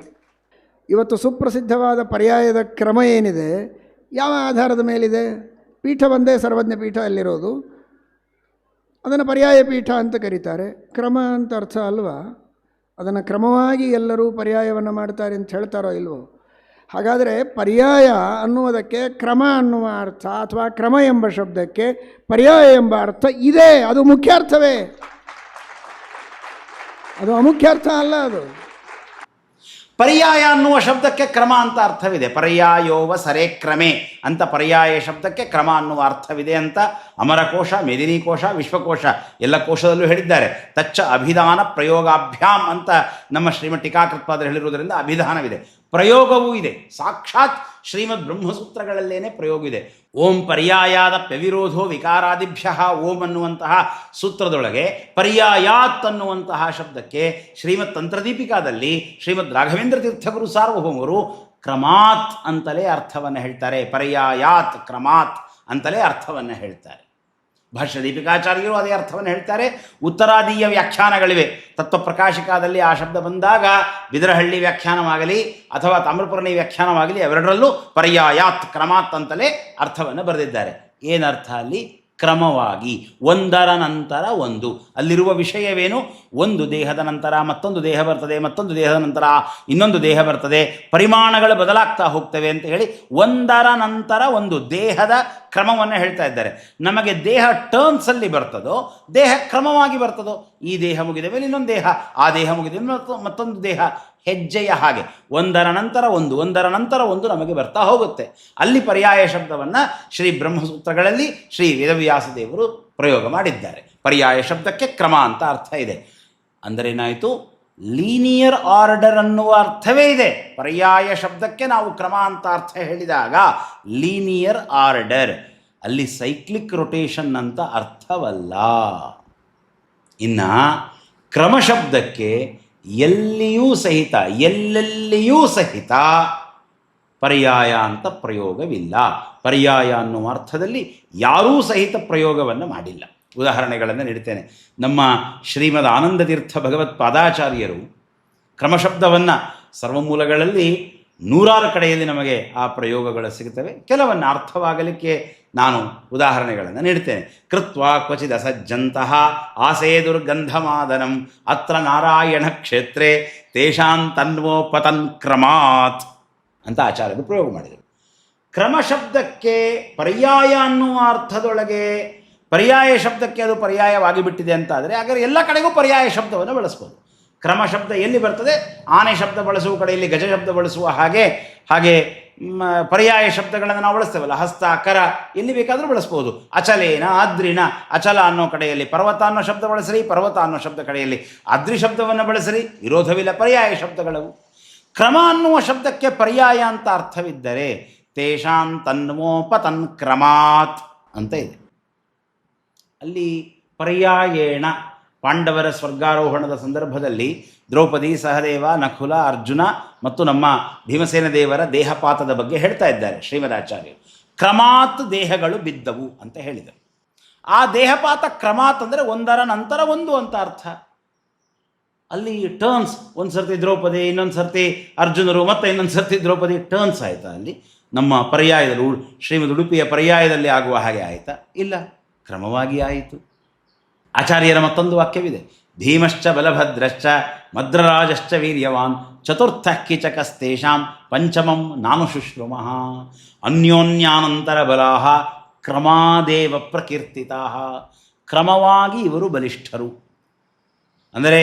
ಇವತ್ತು ಸುಪ್ರಸಿದ್ಧವಾದ ಪರ್ಯಾಯದ ಕ್ರಮ ಏನಿದೆ, ಯಾವ ಆಧಾರದ ಮೇಲಿದೆ? ಪೀಠ ಒಂದೇ ಸರ್ವಜ್ಞ ಪೀಠ ಅಲ್ಲಿರೋದು, ಅದನ್ನು ಪರ್ಯಾಯ ಪೀಠ ಅಂತ ಕರೀತಾರೆ. ಕ್ರಮ ಅಂತ ಅರ್ಥ ಅಲ್ವಾ? ಅದನ್ನು ಕ್ರಮವಾಗಿ ಎಲ್ಲರೂ ಪರ್ಯಾಯವನ್ನು ಮಾಡ್ತಾರೆ ಅಂತ ಹೇಳ್ತಾರೋ ಇಲ್ವೋ? ಹಾಗಾದರೆ ಪರ್ಯಾಯ ಅನ್ನುವುದಕ್ಕೆ ಕ್ರಮ ಅನ್ನುವ ಅರ್ಥ ಅಥವಾ ಕ್ರಮ ಎಂಬ ಶಬ್ದಕ್ಕೆ ಪರ್ಯಾಯ ಎಂಬ ಅರ್ಥ ಇದೆ. ಅದು ಮುಖ್ಯಾರ್ಥವೇ, ಅದು ಅಮುಖ್ಯಾರ್ಥ ಅಲ್ಲ. ಅದು ಪರ್ಯಾಯ ಅನ್ನುವ ಶಬ್ದಕ್ಕೆ ಕ್ರಮ ಅಂತ ಅರ್ಥವಿದೆ. ಪರ್ಯಾಯೋವ ಸರೇ ಕ್ರಮೆ ಅಂತ ಪರ್ಯಾಯ ಶಬ್ದಕ್ಕೆ ಕ್ರಮ ಅನ್ನುವ ಅರ್ಥವಿದೆ ಅಂತ ಅಮರಕೋಶ, ಮೇದಿನೀಕೋಶ, ವಿಶ್ವಕೋಶ ಎಲ್ಲ ಕೋಶದಲ್ಲೂ ಹೇಳಿದ್ದಾರೆ. ತಚ್ಚ ಅಭಿಧಾನ ಪ್ರಯೋಗಾಭ್ಯಾಮ್ ಅಂತ ನಮ್ಮ ಶ್ರೀಮದ್ ಟೀಕಾಕೃತ್ಪಾದರು ಹೇಳಿರುವುದರಿಂದ ಅಭಿಧಾನವಿದೆ, ಪ್ರಯೋಗವೂ ಇದೆ. ಸಾಕ್ಷಾತ್ ಶ್ರೀಮದ್ ಬ್ರಹ್ಮಸೂತ್ರಗಳಲ್ಲೇನೆ ಪ್ರಯೋಗ ಇದೆ. ಓಂ ಪರ್ಯಾಯಾದ ಪ್ಯವಿರೋಧೋ ವಿಕಾರಾದಿಭ್ಯ ಓಂ ಅನ್ನುವಂತಹ ಸೂತ್ರದೊಳಗೆ ಪರ್ಯಾಯಾತ್ ಅನ್ನುವಂತಹ ಶಬ್ದಕ್ಕೆ ಶ್ರೀಮದ್ ತಂತ್ರದೀಪಿಕಾದಲ್ಲಿ ಶ್ರೀಮದ್ ರಾಘವೇಂದ್ರ ತೀರ್ಥಗುರು ಸಾರ್ವಭೌಮರು ಕ್ರಮಾತ್ ಅಂತಲೇ ಅರ್ಥವನ್ನು ಹೇಳ್ತಾರೆ. ಪರ್ಯಾಯಾತ್ ಕ್ರಮಾತ್ ಅಂತಲೇ ಅರ್ಥವನ್ನು ಹೇಳ್ತಾರೆ. ಭಾಷ್ಯ ದೀಪಿಕಾಚಾರ್ಯರು ಅದೇ ಅರ್ಥವನ್ನು ಹೇಳ್ತಾರೆ. ಉತ್ತರಾದೀಯ ವ್ಯಾಖ್ಯಾನಗಳಿವೆ. ತತ್ವಪ್ರಕಾಶಿಕಾದಲ್ಲಿ ಆ ಶಬ್ದ ಬಂದಾಗ ಬಿದರಹಳ್ಳಿ ವ್ಯಾಖ್ಯಾನವಾಗಲಿ ಅಥವಾ ತಾಮ್ರಪರ್ಣಿ ವ್ಯಾಖ್ಯಾನವಾಗಲಿ ಅವೆರಡರಲ್ಲೂ ಪರ್ಯಾಯಾತ್ ಕ್ರಮಾತ್ ಅಂತಲೇ ಅರ್ಥವನ್ನು ಬರೆದಿದ್ದಾರೆ. ಏನರ್ಥ ಅಲ್ಲಿ? ಕ್ರಮವಾಗಿ, ಒಂದರ ನಂತರ ಒಂದು. ಅಲ್ಲಿರುವ ವಿಷಯವೇನು? ಒಂದು ದೇಹದ ನಂತರ ಮತ್ತೊಂದು ದೇಹ ಬರ್ತದೆ, ಮತ್ತೊಂದು ದೇಹದ ನಂತರ ಇನ್ನೊಂದು ದೇಹ ಬರ್ತದೆ, ಪರಿಮಾಣಗಳು ಬದಲಾಗ್ತಾ ಹೋಗ್ತವೆ ಅಂತ ಹೇಳಿ ಒಂದರ ನಂತರ ಒಂದು ದೇಹದ ಕ್ರಮವನ್ನು ಹೇಳ್ತಾ ಇದ್ದಾರೆ. ನಮಗೆ ದೇಹ ಟರ್ನ್ಸಲ್ಲಿ ಬರ್ತದೋ, ದೇಹ ಕ್ರಮವಾಗಿ ಬರ್ತದೋ. ಈ ದೇಹ ಮುಗಿದ ಮೇಲೆ ಇನ್ನೊಂದು ದೇಹ, ಆ ದೇಹ ಮುಗಿದ ಮೇಲೆ ಮತ್ತೊಂದು ದೇಹ, ಹೆಜ್ಜೆಯ ಹಾಗೆ ಒಂದರ ನಂತರ ಒಂದು, ಒಂದರ ನಂತರ ಒಂದು ನಮಗೆ ಬರ್ತಾ ಹೋಗುತ್ತೆ. ಅಲ್ಲಿ ಪರ್ಯಾಯ ಶಬ್ದವನ್ನು ಶ್ರೀ ಬ್ರಹ್ಮಸೂತ್ರಗಳಲ್ಲಿ ಶ್ರೀ ವೇದವ್ಯಾಸ ದೇವರು ಪ್ರಯೋಗ ಮಾಡಿದ್ದಾರೆ. ಪರ್ಯಾಯ ಶಬ್ದಕ್ಕೆ ಕ್ರಮ ಅಂತ ಅರ್ಥ ಇದೆ. ಅಂದರೆ ಏನಾಯಿತು? ಲೀನಿಯರ್ ಆರ್ಡರ್ ಅನ್ನುವ ಅರ್ಥವೇ ಇದೆ. ಪರ್ಯಾಯ ಶಬ್ದಕ್ಕೆ ನಾವು ಕ್ರಮ ಅಂತ ಅರ್ಥ ಹೇಳಿದಾಗ ಲೀನಿಯರ್ ಆರ್ಡರ್, ಅಲ್ಲಿ ಸೈಕ್ಲಿಕ್ ರೊಟೇಷನ್ ಅಂತ ಅರ್ಥವಲ್ಲ. ಇನ್ನು ಕ್ರಮ ಶಬ್ದಕ್ಕೆ ಎಲ್ಲಿಯೂ ಸಹಿತ, ಎಲ್ಲೆಲ್ಲಿಯೂ ಸಹಿತ ಪರ್ಯಾಯ ಅಂತ ಪ್ರಯೋಗವಿಲ್ಲ. ಪರ್ಯಾಯ ಅನ್ನುವ ಅರ್ಥದಲ್ಲಿ ಯಾರೂ ಸಹಿತ ಪ್ರಯೋಗವನ್ನು ಮಾಡಿಲ್ಲ. ಉದಾಹರಣೆಗಳನ್ನು ನೀಡ್ತೇನೆ. ನಮ್ಮ ಶ್ರೀಮದ್ ಆನಂದತೀರ್ಥ ಭಗವತ್ಪಾದಾಚಾರ್ಯರು ಕ್ರಮಶಬ್ದವನ್ನು ಸರ್ವಮೂಲಗಳಲ್ಲಿ ನೂರಾರು ಕಡೆಯಲ್ಲಿ ನಮಗೆ ಆ ಪ್ರಯೋಗಗಳು ಸಿಗುತ್ತವೆ. ಕೆಲವನ್ನು ಅರ್ಥವಾಗಲಿಕ್ಕೆ ನಾನು ಉದಾಹರಣೆಗಳನ್ನು ನೀಡ್ತೇನೆ. ಕೃತ್ವಾ ಕ್ವಚಿದ ಸಜ್ಜಂತಹ ಆಸೇ ದುರ್ಗಂಧಮಾದನಂ ಅತ್ರ ನಾರಾಯಣ ಕ್ಷೇತ್ರೇ ತೇಷಾಂ ತನ್ವೋಪತನ್ ಕ್ರಮಾತ್ ಅಂತ ಆಚಾರ್ಯರು ಪ್ರಯೋಗ ಮಾಡಿದರು. ಕ್ರಮಶಬ್ದಕ್ಕೆ ಪರ್ಯಾಯ ಅನ್ನುವ ಅರ್ಥದೊಳಗೆ ಪರ್ಯಾಯ ಶಬ್ದಕ್ಕೆ ಅದು ಪರ್ಯಾಯವಾಗಿ ಬಿಟ್ಟಿದೆ ಅಂತಾದರೆ ಹಾಗಾದರೆ ಎಲ್ಲ ಕಡೆಗೂ ಪರ್ಯಾಯ ಶಬ್ದವನ್ನು ಬಳಸ್ಬೋದು. ಕ್ರಮ ಶಬ್ದ ಎಲ್ಲಿ ಬರ್ತದೆ? ಆನೆ ಶಬ್ದ ಬಳಸುವ ಕಡೆಯಲ್ಲಿ ಗಜ ಶಬ್ದ ಬಳಸುವ ಹಾಗೆ ಪರ್ಯಾಯ ಶಬ್ದಗಳನ್ನು ನಾವು ಬಳಸ್ತೇವಲ್ಲ, ಹಸ್ತ, ಕರ, ಎಲ್ಲಿ ಬೇಕಾದರೂ ಬಳಸ್ಬೋದು. ಅಚಲೇನ, ಆದ್ರಿನ, ಅಚಲ ಅನ್ನೋ ಕಡೆಯಲ್ಲಿ ಪರ್ವತ ಅನ್ನೋ ಶಬ್ದ ಬಳಸಿರಿ, ಪರ್ವತ ಅನ್ನೋ ಶಬ್ದ ಕಡೆಯಲ್ಲಿ ಆದ್ರಿ ಶಬ್ದವನ್ನು ಬಳಸಿರಿ, ವಿರೋಧವಿಲ್ಲ. ಪರ್ಯಾಯ ಶಬ್ದಗಳವು. ಕ್ರಮ ಅನ್ನುವ ಶಬ್ದಕ್ಕೆ ಪರ್ಯಾಯ ಅಂತ ಅರ್ಥವಿದ್ದರೆ ತೇಷಾಂ ತನ್ಮೋಪತನ್ ಕ್ರಮಾತ್ ಅಂತ ಇದೆ. ಅಲ್ಲಿ ಪರ್ಯಾಯೇಣ ಪಾಂಡವರ ಸ್ವರ್ಗಾರೋಹಣದ ಸಂದರ್ಭದಲ್ಲಿ ದ್ರೌಪದಿ, ಸಹದೇವ, ನಕುಲ, ಅರ್ಜುನ ಮತ್ತು ನಮ್ಮ ಭೀಮಸೇನ ದೇವರ ದೇಹಪಾತದ ಬಗ್ಗೆ ಹೇಳ್ತಾ ಇದ್ದಾರೆ ಶ್ರೀಮದಾಚಾರ್ಯರು. ಕ್ರಮಾತ್ ದೇಹಗಳು ಬಿದ್ದವು ಅಂತ ಹೇಳಿದರು. ಆ ದೇಹಪಾತ ಕ್ರಮಾತ್ ಅಂದರೆ ಒಂದರ ನಂತರ ಒಂದು ಅಂತ ಅರ್ಥ. ಅಲ್ಲಿ ಟರ್ನ್ಸ್, ಒಂದು ಸರ್ತಿ ದ್ರೌಪದಿ, ಇನ್ನೊಂದು ಸರ್ತಿ ಅರ್ಜುನರು, ಮತ್ತು ಇನ್ನೊಂದು ಸರ್ತಿ ದ್ರೌಪದಿ, ಟರ್ನ್ಸ್ ಆಯಿತಾ? ಅಲ್ಲಿ ನಮ್ಮ ಪರ್ಯಾಯದಲ್ಲಿ ಶ್ರೀಮದ್ ಉಡುಪಿಯ ಪರ್ಯಾಯದಲ್ಲಿ ಆಗುವ ಹಾಗೆ ಆಯಿತಾ? ಇಲ್ಲ, ಕ್ರಮವಾಗಿ ಆಯಿತು. ಆಚಾರ್ಯರ ಮತ್ತೊಂದು ವಾಕ್ಯವಿದೆ. ಭೀಮಶ್ಚ ಬಲಭದ್ರಶ್ಚ ಮದ್ರರಾಜಶ್ಚ ವೀರ್ಯವಾನ್ ಚತುರ್ಥ ಕೀಚಕಸ್ತೇಷಾಂ ಪಂಚಮಂ ನಾನು ಶುಶ್ರುಮಃ ಅನ್ಯೋನ್ಯಾನಂತರ ಬಲಾಹ ಕ್ರಮಾದೇವ ಪ್ರಕೀರ್ತಿತಾ. ಕ್ರಮವಾಗಿ ಇವರು ಬಲಿಷ್ಠರು. ಅಂದರೆ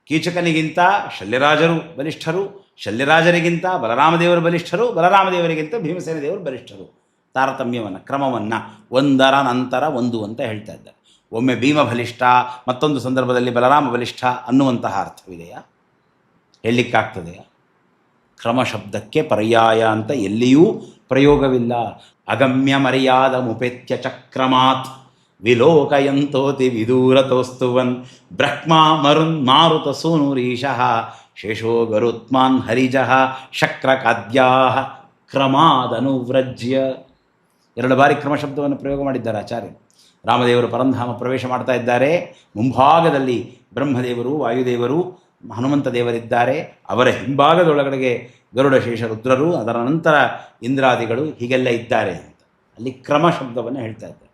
ಕೀಚಕನಿಗಿಂತ ಶಲ್ಯರಾಜರು ಬಲಿಷ್ಠರು, ಶಲ್ಯರಾಜರಿಗಿಂತ ಬಲರಾಮದೇವರು ಬಲಿಷ್ಠರು, ಬಲರಾಮದೇವರಿಗಿಂತ ಭೀಮಸೇನ ದೇವರು ಬಲಿಷ್ಠರು. ತಾರತಮ್ಯವನ್ನು, ಕ್ರಮವನ್ನು ಒಂದರ ನಂತರ ಒಂದು ಅಂತ ಹೇಳ್ತಾ ಇದ್ದಾರೆ. ಒಮ್ಮೆ ಭೀಮ ಬಲಿಷ್ಠ, ಮತ್ತೊಂದು ಸಂದರ್ಭದಲ್ಲಿ ಬಲರಾಮ ಬಲಿಷ್ಠ ಅನ್ನುವಂತಹ ಅರ್ಥವಿದೆಯಾ? ಹೇಳಲಿಕ್ಕಾಗ್ತದೆಯಾ? ಕ್ರಮ ಶಬ್ದಕ್ಕೆ ಪರ್ಯಾಯ ಅಂತ ಎಲ್ಲಿಯೂ ಪ್ರಯೋಗವಿಲ್ಲ. ಅಗಮ್ಯ ಮರ್ಯಾದ ಮುಪೇತ್ಯ ಚಕ್ರಮಾತ್ ವಿಲೋಕಯಂತೋತಿ ವಿದೂರತೋಸ್ತುವನ್ ಬ್ರಹ್ಮ ಮರುನ್ ಮಾರುತ ಸೂನುರೀಶಃ ಶೇಷೋ ಗರುತ್ಮಾನ್ ಹರಿಜಃ ಶಕ್ರಕಾದ್ಯಾ ಕ್ರಮಾದನುವ್ರಜ್ಯ. 2 ಬಾರಿ ಕ್ರಮ ಶಬ್ದವನ್ನು ಪ್ರಯೋಗ ಮಾಡಿದ್ದಾರೆ ಆಚಾರ್ಯರು. ರಾಮದೇವರು ಪರಂಧಾಮ ಪ್ರವೇಶ ಮಾಡ್ತಾ ಇದ್ದಾರೆ. ಮುಂಭಾಗದಲ್ಲಿ ಬ್ರಹ್ಮದೇವರು, ವಾಯುದೇವರು, ಹನುಮಂತ ದೇವರಿದ್ದಾರೆ. ಅವರ ಹಿಂಭಾಗದೊಳಗಡೆಗೆ ಗರುಡ, ಶೇಷ, ರುದ್ರರು, ಅದರ ನಂತರ ಇಂದ್ರಾದಿಗಳು ಹೀಗೆಲ್ಲ ಇದ್ದಾರೆ ಅಂತ ಅಲ್ಲಿ ಕ್ರಮ ಶಬ್ದವನ್ನು ಹೇಳ್ತಾ ಇದ್ದಾರೆ.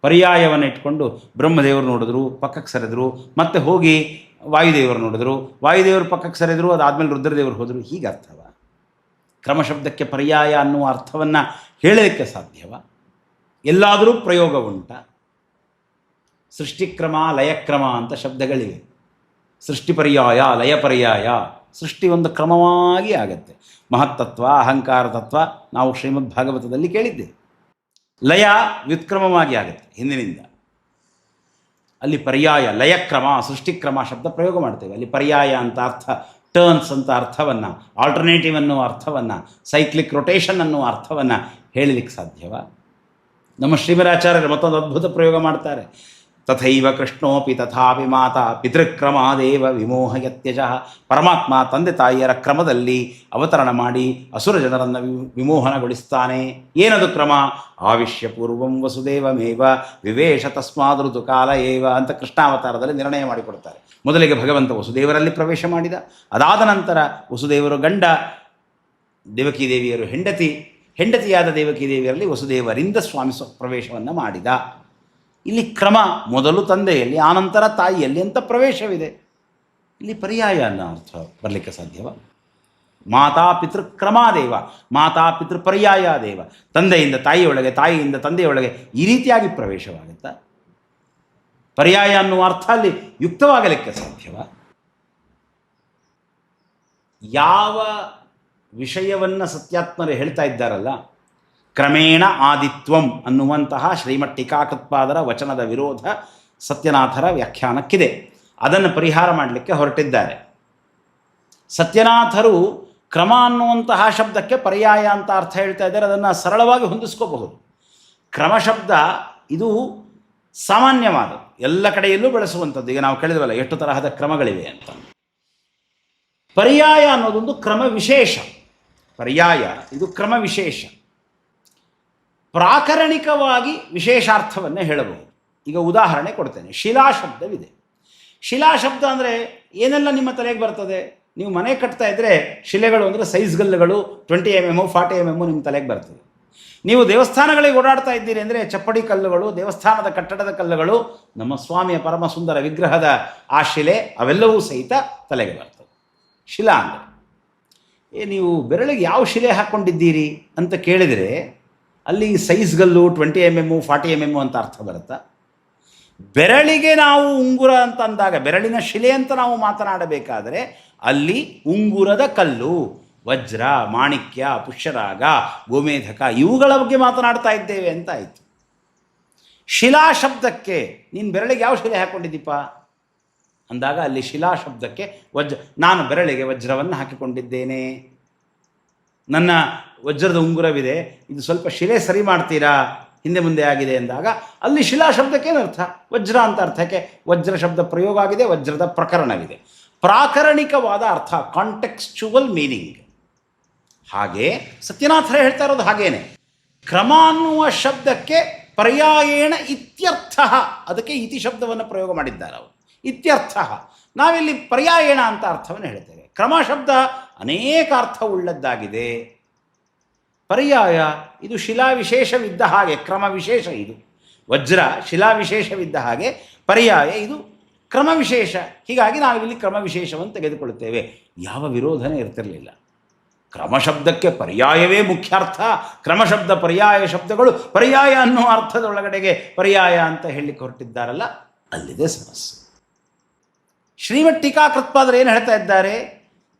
ಪರ್ಯಾಯವನ್ನು ಇಟ್ಕೊಂಡು ಬ್ರಹ್ಮದೇವರು ನೋಡಿದ್ರು, ಪಕ್ಕಕ್ಕೆ ಸರಿದ್ರು, ಮತ್ತೆ ಹೋಗಿ ವಾಯುದೇವರು ನೋಡಿದ್ರು, ವಾಯುದೇವರು ಪಕ್ಕಕ್ಕೆ ಸರಿದ್ರು, ಅದಾದಮೇಲೆ ರುದ್ರದೇವರು ಹೋದರು. ಹೀಗೆ ಅರ್ಥವ? ಕ್ರಮ ಶಬ್ದಕ್ಕೆ ಪರ್ಯಾಯ ಅನ್ನುವ ಅರ್ಥವನ್ನು ಹೇಳಲಿಕ್ಕೆ ಸಾಧ್ಯವ? ಎಲ್ಲಾದರೂ ಪ್ರಯೋಗ ಉಂಟ? ಸೃಷ್ಟಿಕ್ರಮ, ಲಯಕ್ರಮ ಅಂತ ಶಬ್ದಗಳಿವೆ. ಸೃಷ್ಟಿ ಪರ್ಯಾಯ, ಲಯ ಪರ್ಯಾಯ ಸೃಷ್ಟಿ ಒಂದು ಕ್ರಮವಾಗಿ ಆಗತ್ತೆ. ಮಹತ್ತತ್ವ, ಅಹಂಕಾರ ತತ್ವ ನಾವು ಶ್ರೀಮದ್ ಭಾಗವತದಲ್ಲಿ ಕೇಳಿದ್ದೇವೆ. ಲಯ ವ್ಯುತ್ಕ್ರಮವಾಗಿ ಆಗುತ್ತೆ ಹಿಂದಿನಿಂದ. ಅಲ್ಲಿ ಪರ್ಯಾಯ, ಲಯಕ್ರಮ, ಸೃಷ್ಟಿಕ್ರಮ ಶಬ್ದ ಪ್ರಯೋಗ ಮಾಡ್ತೇವೆ. ಅಲ್ಲಿ ಪರ್ಯಾಯ ಅಂತ ಅರ್ಥ, ಟರ್ನ್ಸ್ ಅಂತ ಅರ್ಥವನ್ನು, ಆಲ್ಟರ್ನೇಟಿವ್ ಅನ್ನುವ ಅರ್ಥವನ್ನು, ಸೈಕ್ಲಿಕ್ ರೊಟೇಷನ್ ಅನ್ನುವ ಅರ್ಥವನ್ನು ಹೇಳಲಿಕ್ಕೆ ಸಾಧ್ಯವ? ನಮ್ಮ ಶ್ರೀಮದಾಚಾರ್ಯರು ಮತ್ತೊಂದು ಅದ್ಭುತ ಪ್ರಯೋಗ ಮಾಡ್ತಾರೆ. ತಥೈವ ಕೃಷ್ಣೋಪಿ ತಥಾಪಿ ಮಾತಾ ಪಿತೃಕ್ರಮಾದೇವ ವಿಮೋಹಯತ್ಯಜ. ಪರಮಾತ್ಮ ತಂದೆ ತಾಯಿಯರ ಕ್ರಮದಲ್ಲಿ ಅವತರಣ ಮಾಡಿ ಅಸುರ ಜನರನ್ನು ವಿಮೋಹನಗೊಳಿಸ್ತಾನೆ. ಏನದು ಕ್ರಮ? ಆವಿಶ್ಯ ಪೂರ್ವಂ ವಸುದೇವಮೇವ ವಿವೇಶ ತಸ್ಮಾದ್ ಋತುಕಾಲ ಏವ ಅಂತ ಕೃಷ್ಣಾವತಾರದಲ್ಲಿ ನಿರ್ಣಯ ಮಾಡಿಕೊಡ್ತಾರೆ. ಮೊದಲಿಗೆ ಭಗವಂತ ವಸುದೇವರಲ್ಲಿ ಪ್ರವೇಶ ಮಾಡಿದ. ಅದಾದ ನಂತರ ವಸುದೇವರು ಗಂಡ, ದೇವಕೀದೇವಿಯರು ಹೆಂಡತಿಯಾದ ದೇವಕೀದೇವಿಯರಲ್ಲಿ ವಸುದೇವರಿಂದ ಸ್ವಾಮಿ ಪ್ರವೇಶವನ್ನು ಮಾಡಿದ. ಇಲ್ಲಿ ಕ್ರಮ ಮೊದಲು ತಂದೆಯಲ್ಲಿ, ಆನಂತರ ತಾಯಿಯಲ್ಲಿ ಅಂತ ಪ್ರವೇಶವಿದೆ. ಇಲ್ಲಿ ಪರ್ಯಾಯ ಅನ್ನೋ ಅರ್ಥ ಬರಲಿಕ್ಕೆ ಸಾಧ್ಯವ? ಮಾತಾ ಪಿತೃಕ್ರಮಾದೇವ, ಮಾತಾ ಪಿತೃ ಪರ್ಯಾಯ ದೇವ, ತಂದೆಯಿಂದ ತಾಯಿಯೊಳಗೆ, ತಾಯಿಯಿಂದ ತಂದೆಯೊಳಗೆ ಈ ರೀತಿಯಾಗಿ ಪ್ರವೇಶವಾಗುತ್ತಾ? ಪರ್ಯಾಯ ಅನ್ನುವ ಅರ್ಥ ಅಲ್ಲಿ ಯುಕ್ತವಾಗಲಿಕ್ಕೆ ಸಾಧ್ಯವ? ಯಾವ ವಿಷಯವನ್ನು ಸತ್ಯಾತ್ಮರು ಹೇಳ್ತಾ ಇದ್ದಾರಲ್ಲ, ಕ್ರಮೇಣ ಆದಿತ್ವಂ ಅನ್ನುವಂತಹ ಶ್ರೀಮಠ್ ಟೀಕಾಕೃತ್ಪಾದರ ವಚನದ ವಿರೋಧ ಸತ್ಯನಾಥರ ವ್ಯಾಖ್ಯಾನಕ್ಕಿದೆ. ಅದನ್ನು ಪರಿಹಾರ ಮಾಡಲಿಕ್ಕೆ ಹೊರಟಿದ್ದಾರೆ. ಸತ್ಯನಾಥರು ಕ್ರಮ ಅನ್ನುವಂತಹ ಶಬ್ದಕ್ಕೆ ಪರ್ಯಾಯ ಅಂತ ಅರ್ಥ ಹೇಳ್ತಾ ಇದ್ದಾರೆ. ಅದನ್ನು ಸರಳವಾಗಿ ಹೊಂದಿಸ್ಕೋಬಹುದು. ಕ್ರಮ ಶಬ್ದ ಇದು ಸಾಮಾನ್ಯವಾದ, ಎಲ್ಲ ಕಡೆಯಲ್ಲೂ ಬಳಸುವಂಥದ್ದು. ಈಗ ನಾವು ಕೇಳಿದ್ವಲ್ಲ ಎಷ್ಟು ತರಹದ ಕ್ರಮಗಳಿವೆ ಅಂತ. ಪರ್ಯಾಯ ಅನ್ನೋದೊಂದು ಕ್ರಮ ವಿಶೇಷ. ಪರ್ಯಾಯ ಇದು ಕ್ರಮ ವಿಶೇಷ. ಪ್ರಾಕರಣಿಕವಾಗಿ ವಿಶೇಷಾರ್ಥವನ್ನೇ ಹೇಳಬಹುದು. ಈಗ ಉದಾಹರಣೆ ಕೊಡ್ತೇನೆ. ಶಿಲಾಶಬ್ದವಿದೆ. ಶಿಲಾಶಬ್ದ ಅಂದರೆ ಏನೆಲ್ಲ ನಿಮ್ಮ ತಲೆಗೆ ಬರ್ತದೆ? ನೀವು ಮನೆ ಕಟ್ತಾ ಇದ್ದರೆ ಶಿಲೆಗಳು ಅಂದರೆ ಸೈಜ್ಗಲ್ಲುಗಳು 20 mm 40 mm ನಿಮ್ಮ ತಲೆಗೆ ಬರ್ತದೆ. ನೀವು ದೇವಸ್ಥಾನಗಳಿಗೆ ಓಡಾಡ್ತಾ ಇದ್ದೀರಿ ಅಂದರೆ ಚಪ್ಪಡಿ ಕಲ್ಲುಗಳು, ದೇವಸ್ಥಾನದ ಕಟ್ಟಡದ ಕಲ್ಲುಗಳು, ನಮ್ಮ ಸ್ವಾಮಿಯ ಪರಮ ಸುಂದರ ವಿಗ್ರಹದ ಆ ಶಿಲೆ, ಅವೆಲ್ಲವೂ ಸಹಿತ ತಲೆಗೆ ಬರ್ತದೆ. ಶಿಲಾ ಅಂದರೆ ನೀವು ಬೆರಳಿಗೆ ಯಾವ ಶಿಲೆ ಹಾಕ್ಕೊಂಡಿದ್ದೀರಿ ಅಂತ ಕೇಳಿದರೆ ಅಲ್ಲಿ ಸೈಜ್ಗಲ್ಲು 20 mm 40 mm ಅಂತ ಅರ್ಥ ಬರುತ್ತಾ? ಬೆರಳಿಗೆ ನಾವು ಉಂಗುರ ಅಂತ ಅಂದಾಗ, ಬೆರಳಿನ ಶಿಲೆ ಅಂತ ನಾವು ಮಾತನಾಡಬೇಕಾದರೆ ಅಲ್ಲಿ ಉಂಗುರದ ಕಲ್ಲು, ವಜ್ರ, ಮಾಣಿಕ್ಯ, ಪುಷ್ಯರಾಗ, ಗೋಮೇಧಕ ಇವುಗಳ ಬಗ್ಗೆ ಮಾತನಾಡ್ತಾ ಇದ್ದೇವೆ ಅಂತ ಆಯಿತು. ಶಿಲಾ ಶಬ್ದಕ್ಕೆ ನೀನು ಬೆರಳಿಗೆ ಯಾವ ಶಿಲೆ ಹಾಕ್ಕೊಂಡಿದ್ದೀಪ ಅಂದಾಗ ಅಲ್ಲಿ ಶಿಲಾ ಶಬ್ದಕ್ಕೆ ನಾನು ಬೆರಳಿಗೆ ವಜ್ರವನ್ನು ಹಾಕಿಕೊಂಡಿದ್ದೇನೆ, ನನ್ನ ವಜ್ರದ ಉಂಗುರವಿದೆ, ಇದು ಸ್ವಲ್ಪ ಶಿಲೆ ಸರಿ ಮಾಡ್ತೀರಾ, ಹಿಂದೆ ಮುಂದೆ ಆಗಿದೆ ಅಂದಾಗ ಅಲ್ಲಿ ಶಿಲಾ ಶಬ್ದಕ್ಕೆ ಏನರ್ಥ? ವಜ್ರ ಅಂತ ಅರ್ಥಕ್ಕೆ ವಜ್ರ ಶಬ್ದ ಪ್ರಯೋಗ ಆಗಿದೆ, ವಜ್ರದ ಪ್ರಕರಣವಿದೆ. ಪ್ರಾಕರಣಿಕವಾದ ಅರ್ಥ, ಕಾಂಟೆಕ್ಸ್ಚುವಲ್ ಮೀನಿಂಗ್. ಹಾಗೆ ಸತ್ಯನಾಥರೇ ಹೇಳ್ತಾ ಇರೋದು ಹಾಗೇನೆ. ಕ್ರಮ ಅನ್ನುವ ಶಬ್ದಕ್ಕೆ ಪರ್ಯಾಯೇಣ ಇತ್ಯರ್ಥ, ಅದಕ್ಕೆ ಇತಿ ಶಬ್ದವನ್ನು ಪ್ರಯೋಗ ಮಾಡಿದ್ದಾರೆ ಅವರು. ಇತ್ಯರ್ಥ, ನಾವಿಲ್ಲಿ ಪರ್ಯಾಯೇಣ ಅಂತ ಅರ್ಥವನ್ನು ಹೇಳ್ತೇವೆ. ಕ್ರಮ ಶಬ್ದ ಅನೇಕ ಅರ್ಥವುಳ್ಳದ್ದಾಗಿದೆ. ಪರ್ಯಾಯ ಇದು ಶಿಲಾವಿಶೇಷವಿದ್ದ ಹಾಗೆ ಕ್ರಮ ವಿಶೇಷ. ಇದು ವಜ್ರ ಶಿಲಾವಿಶೇಷವಿದ್ದ ಹಾಗೆ, ಪರ್ಯಾಯ ಇದು ಕ್ರಮ ವಿಶೇಷ. ಹೀಗಾಗಿ ನಾವಿಲ್ಲಿ ಕ್ರಮ ವಿಶೇಷವನ್ನು ತೆಗೆದುಕೊಳ್ಳುತ್ತೇವೆ. ಯಾವ ವಿರೋಧನೆ ಇರ್ತಿರಲಿಲ್ಲ. ಕ್ರಮ ಶಬ್ದಕ್ಕೆ ಪರ್ಯಾಯವೇ ಮುಖ್ಯಾರ್ಥ. ಕ್ರಮಶಬ್ದ ಪರ್ಯಾಯ ಶಬ್ದಗಳು ಪರ್ಯಾಯ ಅನ್ನೋ ಅರ್ಥದೊಳಗಡೆಗೆ ಪರ್ಯಾಯ ಅಂತ ಹೇಳಲಿಕ್ಕೆ ಹೊರಟಿದ್ದಾರಲ್ಲ, ಅಲ್ಲಿದೆ ಸಮಸ್ಯೆ. ಶ್ರೀಮಠ್ ಟೀಕಾಕೃತ್ಪಾದರು ಏನು ಹೇಳ್ತಾ ಇದ್ದಾರೆ?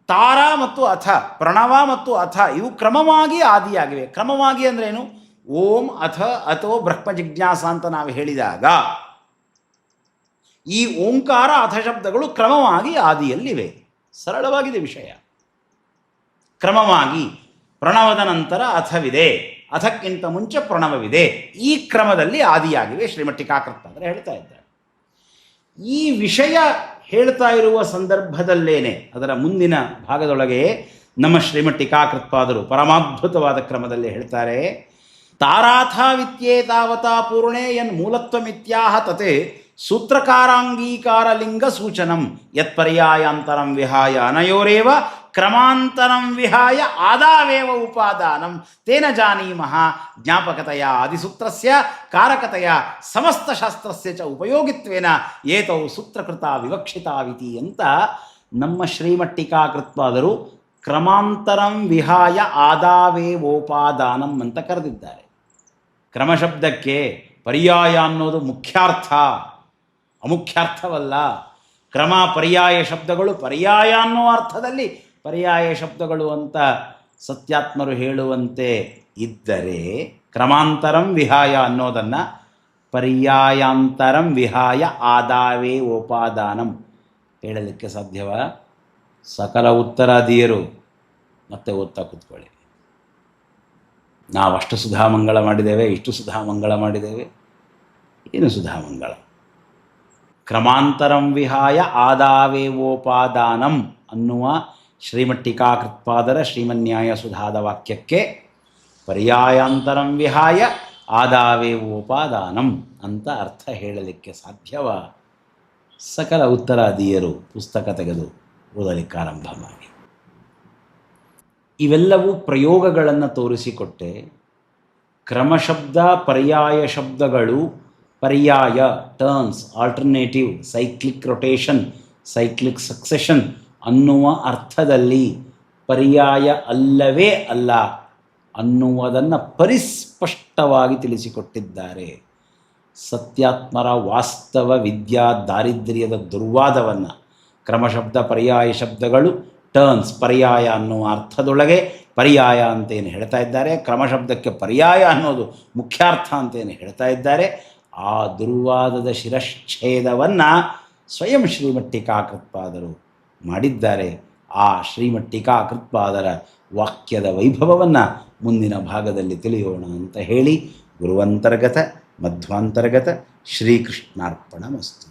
ತಾರ ಮತ್ತು ಅಥ, ಪ್ರಣವ ಮತ್ತು ಅಥ ಇವು ಕ್ರಮವಾಗಿ ಆದಿಯಾಗಿವೆ. ಕ್ರಮವಾಗಿ ಅಂದ್ರೇನು? ಓಂ ಅಥ ಅಥೋ ಬ್ರಹ್ಮ ಜಿಜ್ಞಾಸ ಅಂತ ನಾವು ಹೇಳಿದಾಗ ಈ ಓಂಕಾರ ಅಥ ಶಬ್ದಗಳು ಕ್ರಮವಾಗಿ ಆದಿಯಲ್ಲಿವೆ. ಸರಳವಾಗಿದೆ ವಿಷಯ. ಕ್ರಮವಾಗಿ ಪ್ರಣವದ ನಂತರ ಅಥವಿದೆ, ಅಥಕ್ಕಿಂತ ಮುಂಚೆ ಪ್ರಣವವಿದೆ. ಈ ಕ್ರಮದಲ್ಲಿ ಆದಿಯಾಗಿವೆ ಶ್ರೀಮಠ್ ಟೀಕಾಕೃತ್ಪಾದರು ಹೇಳ್ತಾ ಇದ್ದಾರೆ. ಈ ವಿಷಯ ಹೇಳ್ತಾ ಇರುವ ಸಂದರ್ಭದಲ್ಲೇನೆ ಅದರ ಮುಂದಿನ ಭಾಗದೊಳಗೆ ನಮ್ಮ ಶ್ರೀಮಠ್ ಟೀಕಾಕೃತ್ಪಾದರು ಪರಮಾದ್ಭುತವಾದ ಕ್ರಮದಲ್ಲಿ ಹೇಳ್ತಾರೆ. ತಾರಾಥ ವಿತ್ಯೇತಾವತಾ ಪೂರ್ಣೆ ಯನ್ ಮೂಲತ್ವಮಿತ್ಯಾಹ ತತೆ ಸೂತ್ರಕಾರಾಂಗೀಕಾರ ಲಿಂಗ ಸೂಚನಂ ಯತ್ಪರ್ಯಾಯಾಂತರಂ ವಿಹಾಯ ಅನಯೋರೇವ ಕ್ರಮಾಂತರಂ ವಿಹಾಯ ಆದಾವೇವ ಉಪಾದಾನಂ ತೇನ ಜಾನೀಮಃ ಜ್ಞಾಪಕತೆಯ ಆದಿಸೂತ್ರಸ್ಯ ಕಾರಕತೆಯ ಸಮಸ್ತಶಾಸ್ತ್ರಸ್ಯ ಚ ಉಪಯೋಗಿತ್ವೇನ ಏತೌ ಸೂತ್ರಕೃತ ವಿವಕ್ಷಿತಾವಿತಿ ಅಂತ ನಮ್ಮ ಶ್ರೀಮಠ್ ಟೀಕಾಕೃತ್ಪಾದರು ಕ್ರಮಾಂತರಂ ವಿಹಾಯ ಆದಾವೇವೋಪಾದಾನಂ ಅಂತ ಕರೆದಿದ್ದಾರೆ. ಕ್ರಮಶಬ್ದಕ್ಕೆ ಪರ್ಯಾಯ ಅನ್ನೋದು ಮುಖ್ಯಾರ್ಥ, ಅಮುಖ್ಯಾರ್ಥವಲ್ಲ. ಕ್ರಮ ಪರ್ಯಾಯ ಶಬ್ದಗಳು ಪರ್ಯಾಯ ಅನ್ನೋ ಅರ್ಥದಲ್ಲಿ ಪರ್ಯಾಯ ಶಬ್ದಗಳು ಅಂತ ಸತ್ಯಾತ್ಮರು ಹೇಳುವಂತೆ ಇದ್ದರೆ, ಕ್ರಮಾಂತರಂ ವಿಹಾಯ ಅನ್ನೋದನ್ನು ಪರ್ಯಾಯಾಂತರಂ ವಿಹಾಯ ಆದಾವೇ ಉಪಾದಾನಂ ಹೇಳಲಿಕ್ಕೆ ಸಾಧ್ಯವ? ಸಕಲ ಉತ್ತರಾದಿಯರು ಮತ್ತೆ ಓದ್ತಾ ಕೂತ್ಕೊಳ್ಳಿ. ನಾವಷ್ಟು ಸುಧಾಮಂಗಳ ಮಾಡಿದ್ದೇವೆ, ಇಷ್ಟು ಸುಧಾಮಂಗಳ ಮಾಡಿದ್ದೇವೆ. ಏನು ಸುಧಾಮಂಗಳ? ಕ್ರಮಾಂತರಂ ವಿಹಾಯ ಆದಾವೇವೋಪಾದಾನಂ ಅನ್ನುವ ಶ್ರೀಮಟ್ಟಿಕಾಕೃತ್ಪಾದರ ಶ್ರೀಮನ್ಯಾಯ ಸುಧಾದ ವಾಕ್ಯಕ್ಕೆ ಪರ್ಯಾಯಾಂತರಂ ವಿಹಾಯ ಆದಾವೇವೋಪಾದಾನಂ ಅಂತ ಅರ್ಥ ಹೇಳಲಿಕ್ಕೆ ಸಾಧ್ಯವ? ಸಕಲ ಉತ್ತರಾದಿಯರು ಪುಸ್ತಕ ತೆಗೆದು ಓದಲಿಕ್ಕೆ ಆರಂಭ ಮಾಡಿ. ಇವೆಲ್ಲವೂ ಪ್ರಯೋಗಗಳನ್ನು ತೋರಿಸಿಕೊಟ್ಟೆ. ಕ್ರಮಶಬ್ದ ಪರ್ಯಾಯ ಶಬ್ದಗಳು ಪರ್ಯಾಯ, turns, alternative, cyclic rotation, cyclic succession ಅನ್ನುವ ಅರ್ಥದಲ್ಲಿ ಪರ್ಯಾಯ ಅಲ್ಲವೇ ಅಲ್ಲ ಅನ್ನುವುದನ್ನು ಪರಿಸ್ಪಷ್ಟವಾಗಿ ತಿಳಿಸಿಕೊಟ್ಟಿದ್ದಾರೆ. ಸತ್ಯಾತ್ಮರ ವಾಸ್ತವ ವಿದ್ಯಾ ದಾರಿದ್ರ್ಯದ ದುರ್ವಾದವನ್ನು ಕ್ರಮಶಬ್ದ ಪರ್ಯಾಯ ಶಬ್ದಗಳು ಟರ್ನ್ಸ್ ಪರ್ಯಾಯ ಅನ್ನುವ ಅರ್ಥದೊಳಗೆ ಪರ್ಯಾಯ ಅಂತೇನು ಹೇಳ್ತಾ ಇದ್ದಾರೆ, ಕ್ರಮಶಬ್ದಕ್ಕೆ ಪರ್ಯಾಯ ಅನ್ನೋದು ಮುಖ್ಯಾರ್ಥ ಅಂತೇನು ಹೇಳ್ತಾ ಇದ್ದಾರೆ, ಆ ದುರ್ವಾದದ ಶಿರಶ್ಛೇದವನ್ನು ಸ್ವಯಂ ಶ್ರೀಮಟ್ಟಿಕಾಕೃತ್ಪಾದರು ಮಾಡಿದ್ದಾರೆ. ಆ ಶ್ರೀಮಟ್ಟಿಕಾಕೃತ್ಪಾದರ ವಾಕ್ಯದ ವೈಭವವನ್ನು ಮುಂದಿನ ಭಾಗದಲ್ಲಿ ತಿಳಿಯೋಣ ಅಂತ ಹೇಳಿ ಗುರುವಂತರ್ಗತ ಶ್ರೀಕೃಷ್ಣಾರ್ಪಣಮಸ್ತು.